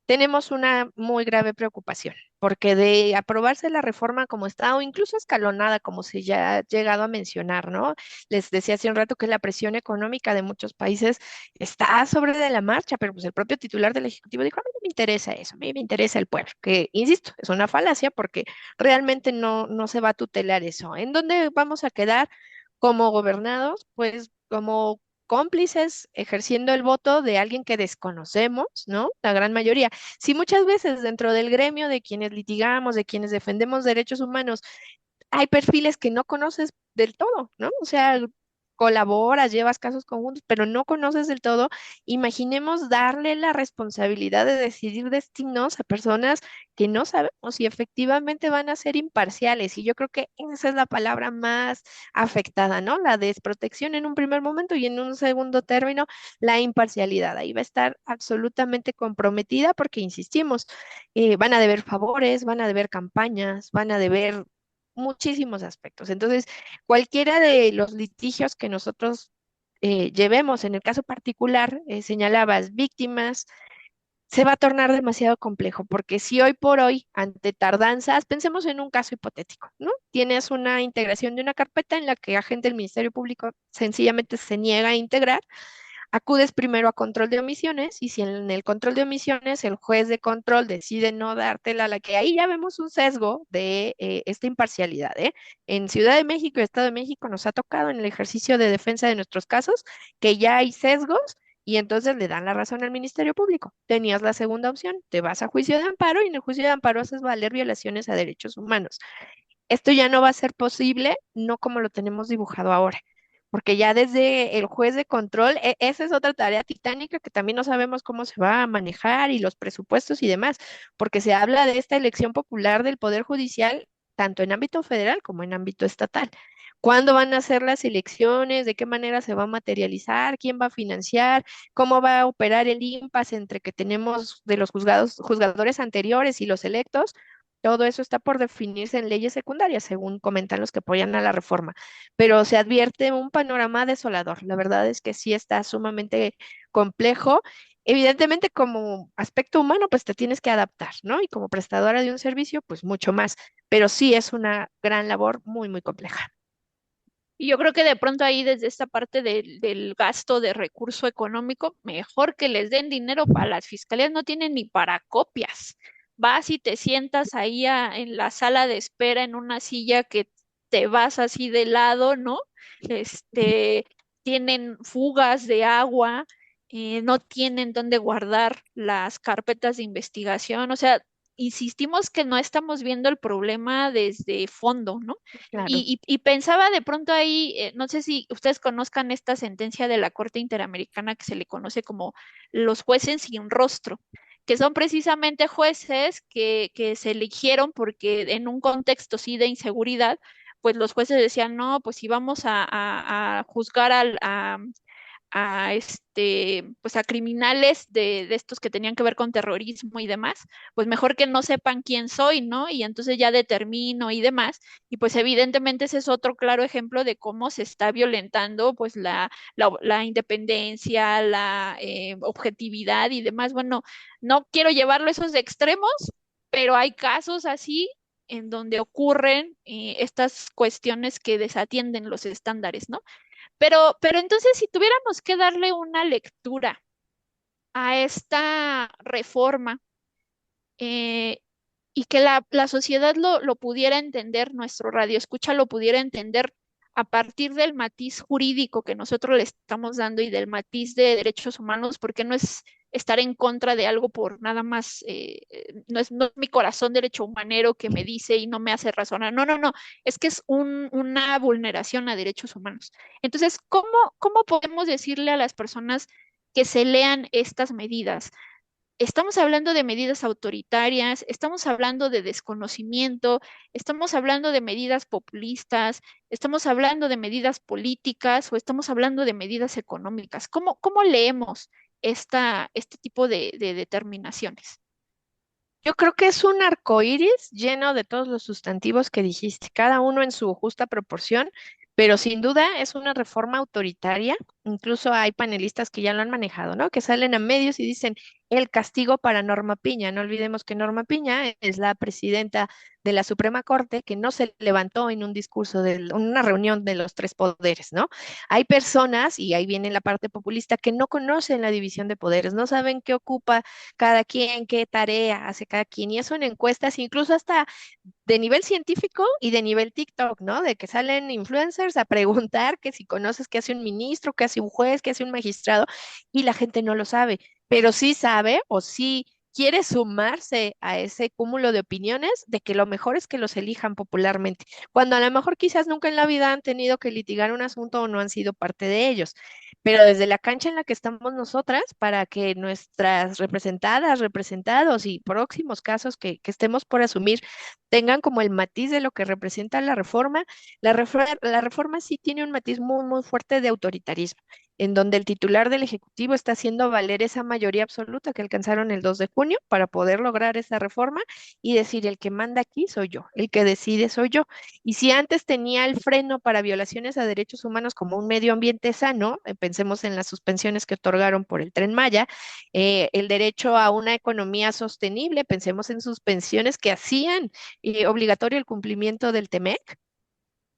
tenemos una muy grave preocupación, porque de aprobarse la reforma como está, o incluso escalonada, como se ya ha llegado a mencionar, ¿no? Les decía hace un rato que la presión económica de muchos países está sobre de la marcha, pero pues el propio titular del Ejecutivo dijo, a mí no me interesa eso, a mí me interesa el pueblo, que, insisto, es una falacia porque realmente no se va a tutelar eso. ¿En dónde vamos a quedar como gobernados? Pues como cómplices ejerciendo el voto de alguien que desconocemos, ¿no? La gran mayoría. Si muchas veces dentro del gremio de quienes litigamos, de quienes defendemos derechos humanos, hay perfiles que no conoces del todo, ¿no? O sea, colaboras, llevas casos conjuntos, pero no conoces del todo. Imaginemos darle la responsabilidad de decidir destinos a personas que no sabemos si efectivamente van a ser imparciales. Y yo creo que esa es la palabra más afectada, ¿no? La desprotección en un primer momento y en un segundo término, la imparcialidad. Ahí va a estar absolutamente comprometida porque, insistimos, van a deber favores, van a deber campañas, van a deber muchísimos aspectos. Entonces, cualquiera de los litigios que nosotros llevemos, en el caso particular, señalabas víctimas, se va a tornar demasiado complejo, porque si hoy por hoy, ante tardanzas, pensemos en un caso hipotético, ¿no? Tienes una integración de una carpeta en la que agente del Ministerio Público sencillamente se niega a integrar. Acudes primero a control de omisiones y si en el control de omisiones el juez de control decide no dártela, la que ahí ya vemos un sesgo de esta imparcialidad, ¿eh? En Ciudad de México y Estado de México nos ha tocado en el ejercicio de defensa de nuestros casos que ya hay sesgos y entonces le dan la razón al Ministerio Público. Tenías la segunda opción, te vas a juicio de amparo y en el juicio de amparo haces valer violaciones a derechos humanos. Esto ya no va a ser posible, no como lo tenemos dibujado ahora, porque ya desde el juez de control, esa es otra tarea titánica que también no sabemos cómo se va a manejar y los presupuestos y demás, porque se habla de esta elección popular del Poder Judicial tanto en ámbito federal como en ámbito estatal. ¿Cuándo van a ser las elecciones? ¿De qué manera se va a materializar? ¿Quién va a financiar? ¿Cómo va a operar el impasse entre que tenemos de los juzgadores anteriores y los electos? Todo eso está por definirse en leyes secundarias, según comentan los que apoyan a la reforma, pero se advierte un panorama desolador. La verdad es que sí está sumamente complejo. Evidentemente, como aspecto humano, pues te tienes que adaptar, ¿no? Y como prestadora de un servicio, pues mucho más, pero sí es una gran labor muy, muy compleja. Y yo creo que de pronto ahí desde esta parte del gasto de recurso económico, mejor que les den dinero para las fiscalías, no tienen ni para copias. Vas y te sientas ahí en la sala de espera en una silla que te vas así de lado, ¿no? Este, tienen fugas de agua, no tienen dónde guardar las carpetas de investigación, o sea, insistimos que no estamos viendo el problema desde fondo, ¿no? Claro. Y pensaba de pronto ahí, no sé si ustedes conozcan esta sentencia de la Corte Interamericana que se le conoce como los jueces sin rostro, que son precisamente jueces que se eligieron porque en un contexto sí de inseguridad, pues los jueces decían, no, pues si vamos a juzgar a pues a criminales de estos que tenían que ver con terrorismo y demás, pues mejor que no sepan quién soy, ¿no? Y entonces ya determino y demás. Y pues evidentemente ese es otro claro ejemplo de cómo se está violentando pues la independencia, la objetividad y demás. Bueno, no quiero llevarlo a esos extremos, pero hay casos así en donde ocurren estas cuestiones que desatienden los estándares, ¿no? Pero entonces, si tuviéramos que darle una lectura a esta reforma eh, y que la sociedad lo pudiera entender, nuestro radio escucha lo pudiera entender a partir del matiz jurídico que nosotros le estamos dando y del matiz de derechos humanos, porque no es estar en contra de algo por nada más, no es mi corazón derecho humanero que me dice y no me hace razonar. No, no, no, es que es una vulneración a derechos humanos. Entonces, ¿cómo podemos decirle a las personas que se lean estas medidas? Estamos hablando de medidas autoritarias, estamos hablando de desconocimiento, estamos hablando de medidas populistas, estamos hablando de medidas políticas o estamos hablando de medidas económicas. ¿Cómo leemos este tipo de determinaciones? Yo creo que es un arco iris lleno de todos los sustantivos que dijiste, cada uno en su justa proporción, pero sin duda es una reforma autoritaria, incluso hay panelistas que ya lo han manejado, ¿no? Que salen a medios y dicen el castigo para Norma Piña. No olvidemos que Norma Piña es la presidenta de la Suprema Corte que no se levantó en un discurso en una reunión de los tres poderes, ¿no? Hay personas, y ahí viene la parte populista, que no conocen la división de poderes, no saben qué ocupa cada quien, qué tarea hace cada quien, y eso en encuestas, incluso hasta de nivel científico y de nivel TikTok, ¿no? De que salen influencers a preguntar que si conoces qué hace un ministro, qué hace un juez, qué hace un magistrado, y la gente no lo sabe, pero sí sabe o sí quiere sumarse a ese cúmulo de opiniones de que lo mejor es que los elijan popularmente, cuando a lo mejor quizás nunca en la vida han tenido que litigar un asunto o no han sido parte de ellos. Pero desde la cancha en la que estamos nosotras, para que nuestras representadas, representados y próximos casos que estemos por asumir tengan como el matiz de lo que representa la reforma. La reforma sí tiene un matiz muy, muy fuerte de autoritarismo, en donde el titular del Ejecutivo está haciendo valer esa mayoría absoluta que alcanzaron el 2 de junio para poder lograr esa reforma y decir, el que manda aquí soy yo, el que decide soy yo. Y si antes tenía el freno para violaciones a derechos humanos como un medio ambiente sano, pensemos en las suspensiones que otorgaron por el Tren Maya, el derecho a una economía sostenible, pensemos en suspensiones que hacían obligatorio el cumplimiento del TEMEC.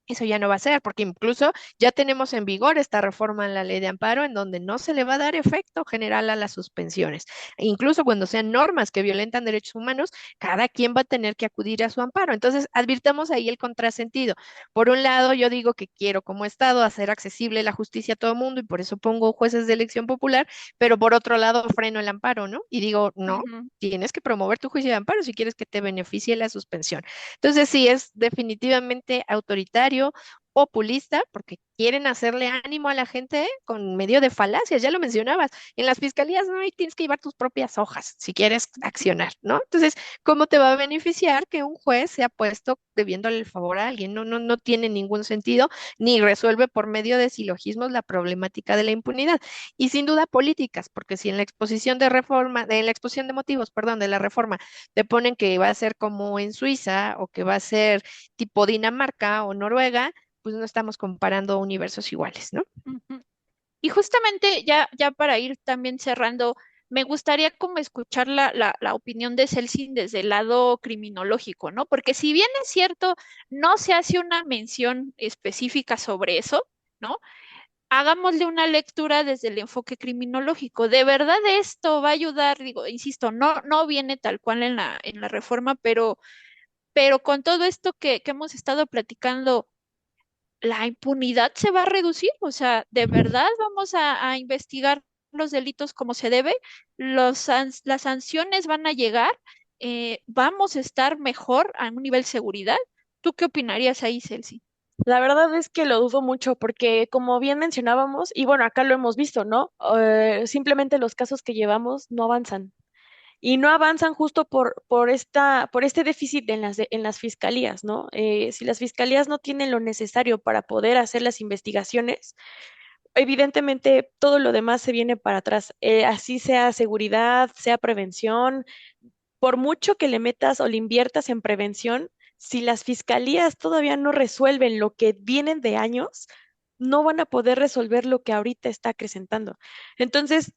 Eso ya no va a ser, porque incluso ya tenemos en vigor esta reforma en la ley de amparo en donde no se le va a dar efecto general a las suspensiones. E incluso cuando sean normas que violentan derechos humanos, cada quien va a tener que acudir a su amparo. Entonces, advirtamos ahí el contrasentido. Por un lado, yo digo que quiero como Estado hacer accesible la justicia a todo mundo y por eso pongo jueces de elección popular, pero por otro lado freno el amparo, ¿no? Y digo, no, Ujú. tienes que promover tu juicio de amparo si quieres que te beneficie la suspensión. Entonces, sí, es definitivamente autoritario, populista, porque quieren hacerle ánimo a la gente con medio de falacias, ya lo mencionabas, en las fiscalías no hay, tienes que llevar tus propias hojas si quieres accionar, ¿no? Entonces, ¿cómo te va a beneficiar que un juez sea puesto debiéndole el favor a alguien? No, no, no tiene ningún sentido, ni resuelve por medio de silogismos la problemática de la impunidad. Y sin duda políticas, porque si en la exposición de reforma, en la exposición de motivos, perdón, de la reforma, te ponen que va a ser como en Suiza o que va a ser tipo Dinamarca o Noruega, pues no estamos comparando universos iguales, ¿no? Ujú. Y justamente ya para ir también cerrando, me gustaría como escuchar la opinión de Celsin desde el lado criminológico, ¿no? Porque si bien es cierto, no se hace una mención específica sobre eso, ¿no? Hagámosle una lectura desde el enfoque criminológico. ¿De verdad esto va a ayudar? Digo, insisto, no viene tal cual en la reforma, pero con todo esto que hemos estado platicando, la impunidad se va a reducir. O sea, ¿de verdad vamos a investigar los delitos como se debe? Las sanciones van a llegar. ¿Vamos a estar mejor a un nivel seguridad? ¿Tú qué opinarías ahí, Celsi? La verdad es que lo dudo mucho porque, como bien mencionábamos, y bueno, acá lo hemos visto, ¿no? Simplemente los casos que llevamos no avanzan. Y no avanzan justo por este déficit en las fiscalías, ¿no? Si las fiscalías no tienen lo necesario para poder hacer las investigaciones, evidentemente todo lo demás se viene para atrás. Así sea seguridad, sea prevención, por mucho que le metas o le inviertas en prevención, si las fiscalías todavía no resuelven lo que vienen de años, no van a poder resolver lo que ahorita está acrecentando. Entonces,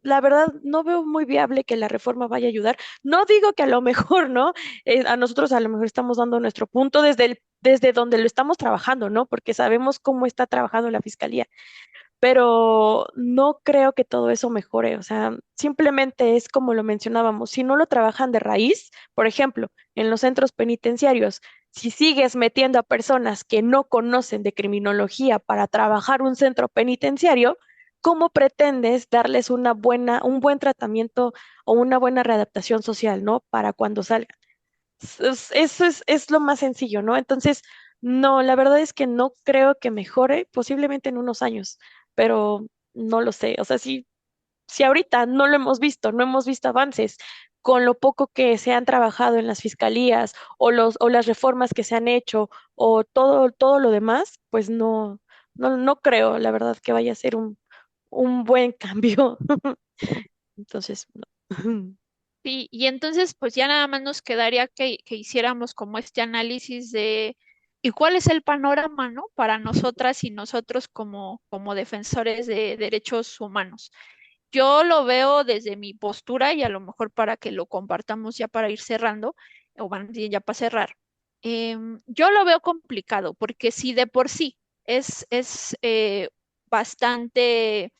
la verdad, no veo muy viable que la reforma vaya a ayudar. No digo que a lo mejor, ¿no? A nosotros a lo mejor estamos dando nuestro punto desde donde lo estamos trabajando, ¿no? Porque sabemos cómo está trabajando la fiscalía, pero no creo que todo eso mejore. O sea, simplemente es como lo mencionábamos, si no lo trabajan de raíz, por ejemplo, en los centros penitenciarios, si sigues metiendo a personas que no conocen de criminología para trabajar un centro penitenciario, ¿cómo pretendes darles un buen tratamiento o una buena readaptación social, ¿no? Para cuando salgan. Eso es lo más sencillo, ¿no? Entonces, no, la verdad es que no creo que mejore, posiblemente en unos años, pero no lo sé. O sea, si ahorita no lo hemos visto, no hemos visto avances con lo poco que se han trabajado en las fiscalías o las reformas que se han hecho o todo lo demás, pues no creo, la verdad, que vaya a ser un buen cambio. Entonces, no. Sí, y entonces pues ya nada más nos quedaría que hiciéramos como este análisis ¿Y cuál es el panorama, ¿no? Para nosotras y nosotros como defensores de derechos humanos. Yo lo veo desde mi postura y a lo mejor para que lo compartamos ya para ir cerrando, o más bien ya para cerrar. Yo lo veo complicado porque si de por sí es bastante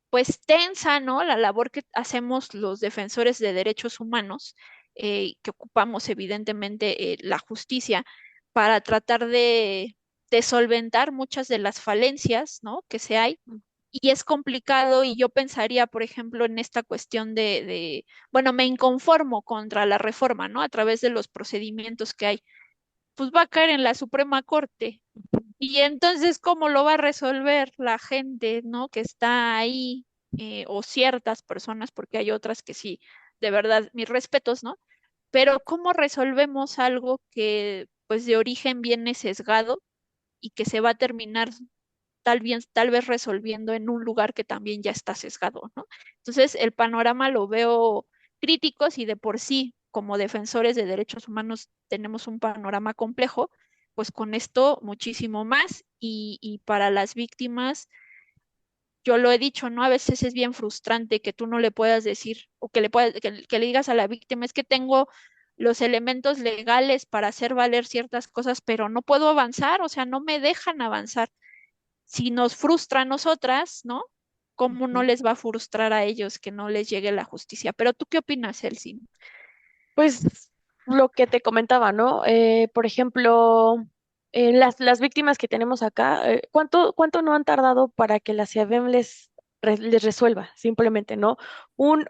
pues tensa, ¿no? La labor que hacemos los defensores de derechos humanos, que ocupamos evidentemente la justicia para tratar de solventar muchas de las falencias, ¿no? Que se hay. Y es complicado y yo pensaría, por ejemplo, en esta cuestión bueno, me inconformo contra la reforma, ¿no? A través de los procedimientos que hay, pues va a caer en la Suprema Corte. Y entonces, ¿cómo lo va a resolver la gente, ¿no? Que está ahí, o ciertas personas, porque hay otras que sí, de verdad, mis respetos, ¿no? Pero ¿cómo resolvemos algo que, pues, de origen viene sesgado y que se va a terminar tal vez resolviendo en un lugar que también ya está sesgado, ¿no? Entonces, el panorama lo veo crítico si de por sí, como defensores de derechos humanos, tenemos un panorama complejo, pues con esto muchísimo más y para las víctimas, yo lo he dicho, ¿no? A veces es bien frustrante que tú no le puedas decir o que le digas a la víctima, es que tengo los elementos legales para hacer valer ciertas cosas, pero no puedo avanzar, o sea, no me dejan avanzar. Si nos frustra a nosotras, ¿no? ¿Cómo no Ujú. les va a frustrar a ellos que no les llegue la justicia? Pero ¿tú qué opinas, Elsin? Pues lo que te comentaba, ¿no? Por ejemplo, las víctimas que tenemos acá, ¿cuánto no han tardado para que la CIAVEM les resuelva? Simplemente, ¿no? Un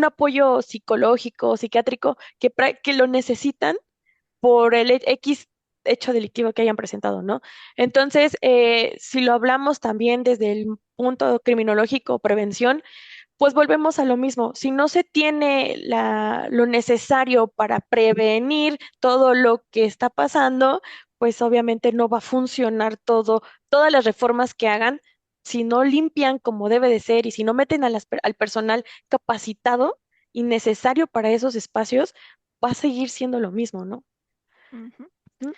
apoyo psicológico, psiquiátrico, que lo necesitan por el X hecho delictivo que hayan presentado, ¿no? Entonces, si lo hablamos también desde el punto criminológico, prevención, pues volvemos a lo mismo. Si no se tiene lo necesario para prevenir todo lo que está pasando, pues obviamente no va a funcionar todas las reformas que hagan, si no limpian como debe de ser y si no meten al personal capacitado y necesario para esos espacios, va a seguir siendo lo mismo, ¿no? Ujú. Mm.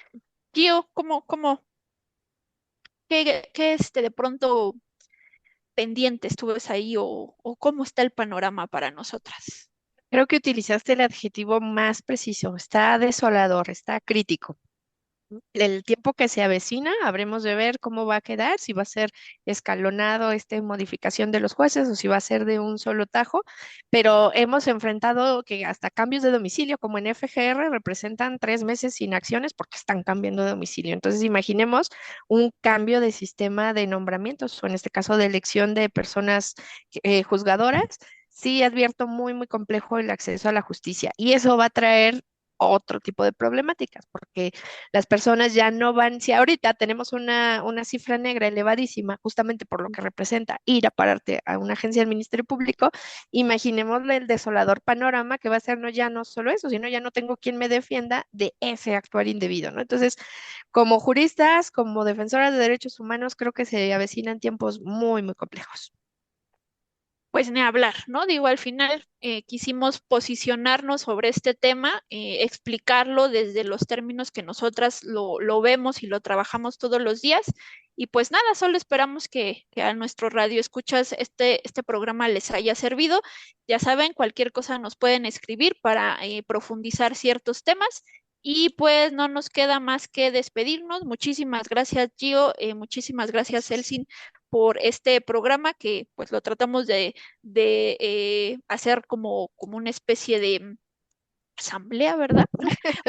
Gio, qué de pronto pendientes tú ves ahí o cómo está el panorama para nosotras? Creo que utilizaste el adjetivo más preciso. Está desolador, está crítico. El tiempo que se avecina, habremos de ver cómo va a quedar, si va a ser escalonado esta modificación de los jueces o si va a ser de un solo tajo, pero hemos enfrentado que hasta cambios de domicilio, como en FGR, representan 3 meses sin acciones porque están cambiando de domicilio. Entonces, imaginemos un cambio de sistema de nombramientos o en este caso de elección de personas juzgadoras. Sí, advierto muy complejo el acceso a la justicia y eso va a traer otro tipo de problemáticas, porque las personas ya no van, si ahorita tenemos una cifra negra elevadísima, justamente por lo que representa ir a pararte a una agencia del Ministerio Público, imaginemos el desolador panorama que va a ser no ya no solo eso, sino ya no tengo quien me defienda de ese actuar indebido, ¿no? Entonces, como juristas, como defensoras de derechos humanos, creo que se avecinan tiempos muy complejos. Pues ni hablar, ¿no? Digo, al final quisimos posicionarnos sobre este tema, explicarlo desde los términos que nosotras lo vemos y lo trabajamos todos los días. Y pues nada, solo esperamos que a nuestro radio escuchas este programa les haya servido. Ya saben, cualquier cosa nos pueden escribir para profundizar ciertos temas. Y pues no nos queda más que despedirnos. Muchísimas gracias, Gio. Muchísimas gracias, Elsin, por este programa que pues lo tratamos de hacer como una especie de asamblea, ¿verdad?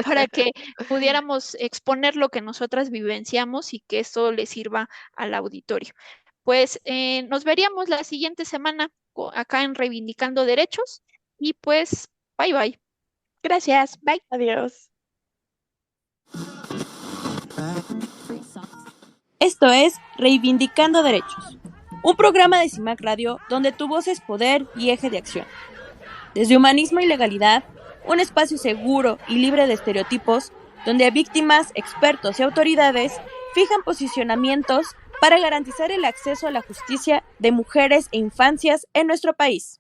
Para que pudiéramos exponer lo que nosotras vivenciamos y que eso le sirva al auditorio. Pues nos veríamos la siguiente semana acá en Reivindicando Derechos y pues bye bye. Gracias, bye. Adiós. Esto es Reivindicando Derechos, un programa de CIMAC Radio donde tu voz es poder y eje de acción. Desde humanismo y legalidad, un espacio seguro y libre de estereotipos, donde víctimas, expertos y autoridades fijan posicionamientos para garantizar el acceso a la justicia de mujeres e infancias en nuestro país.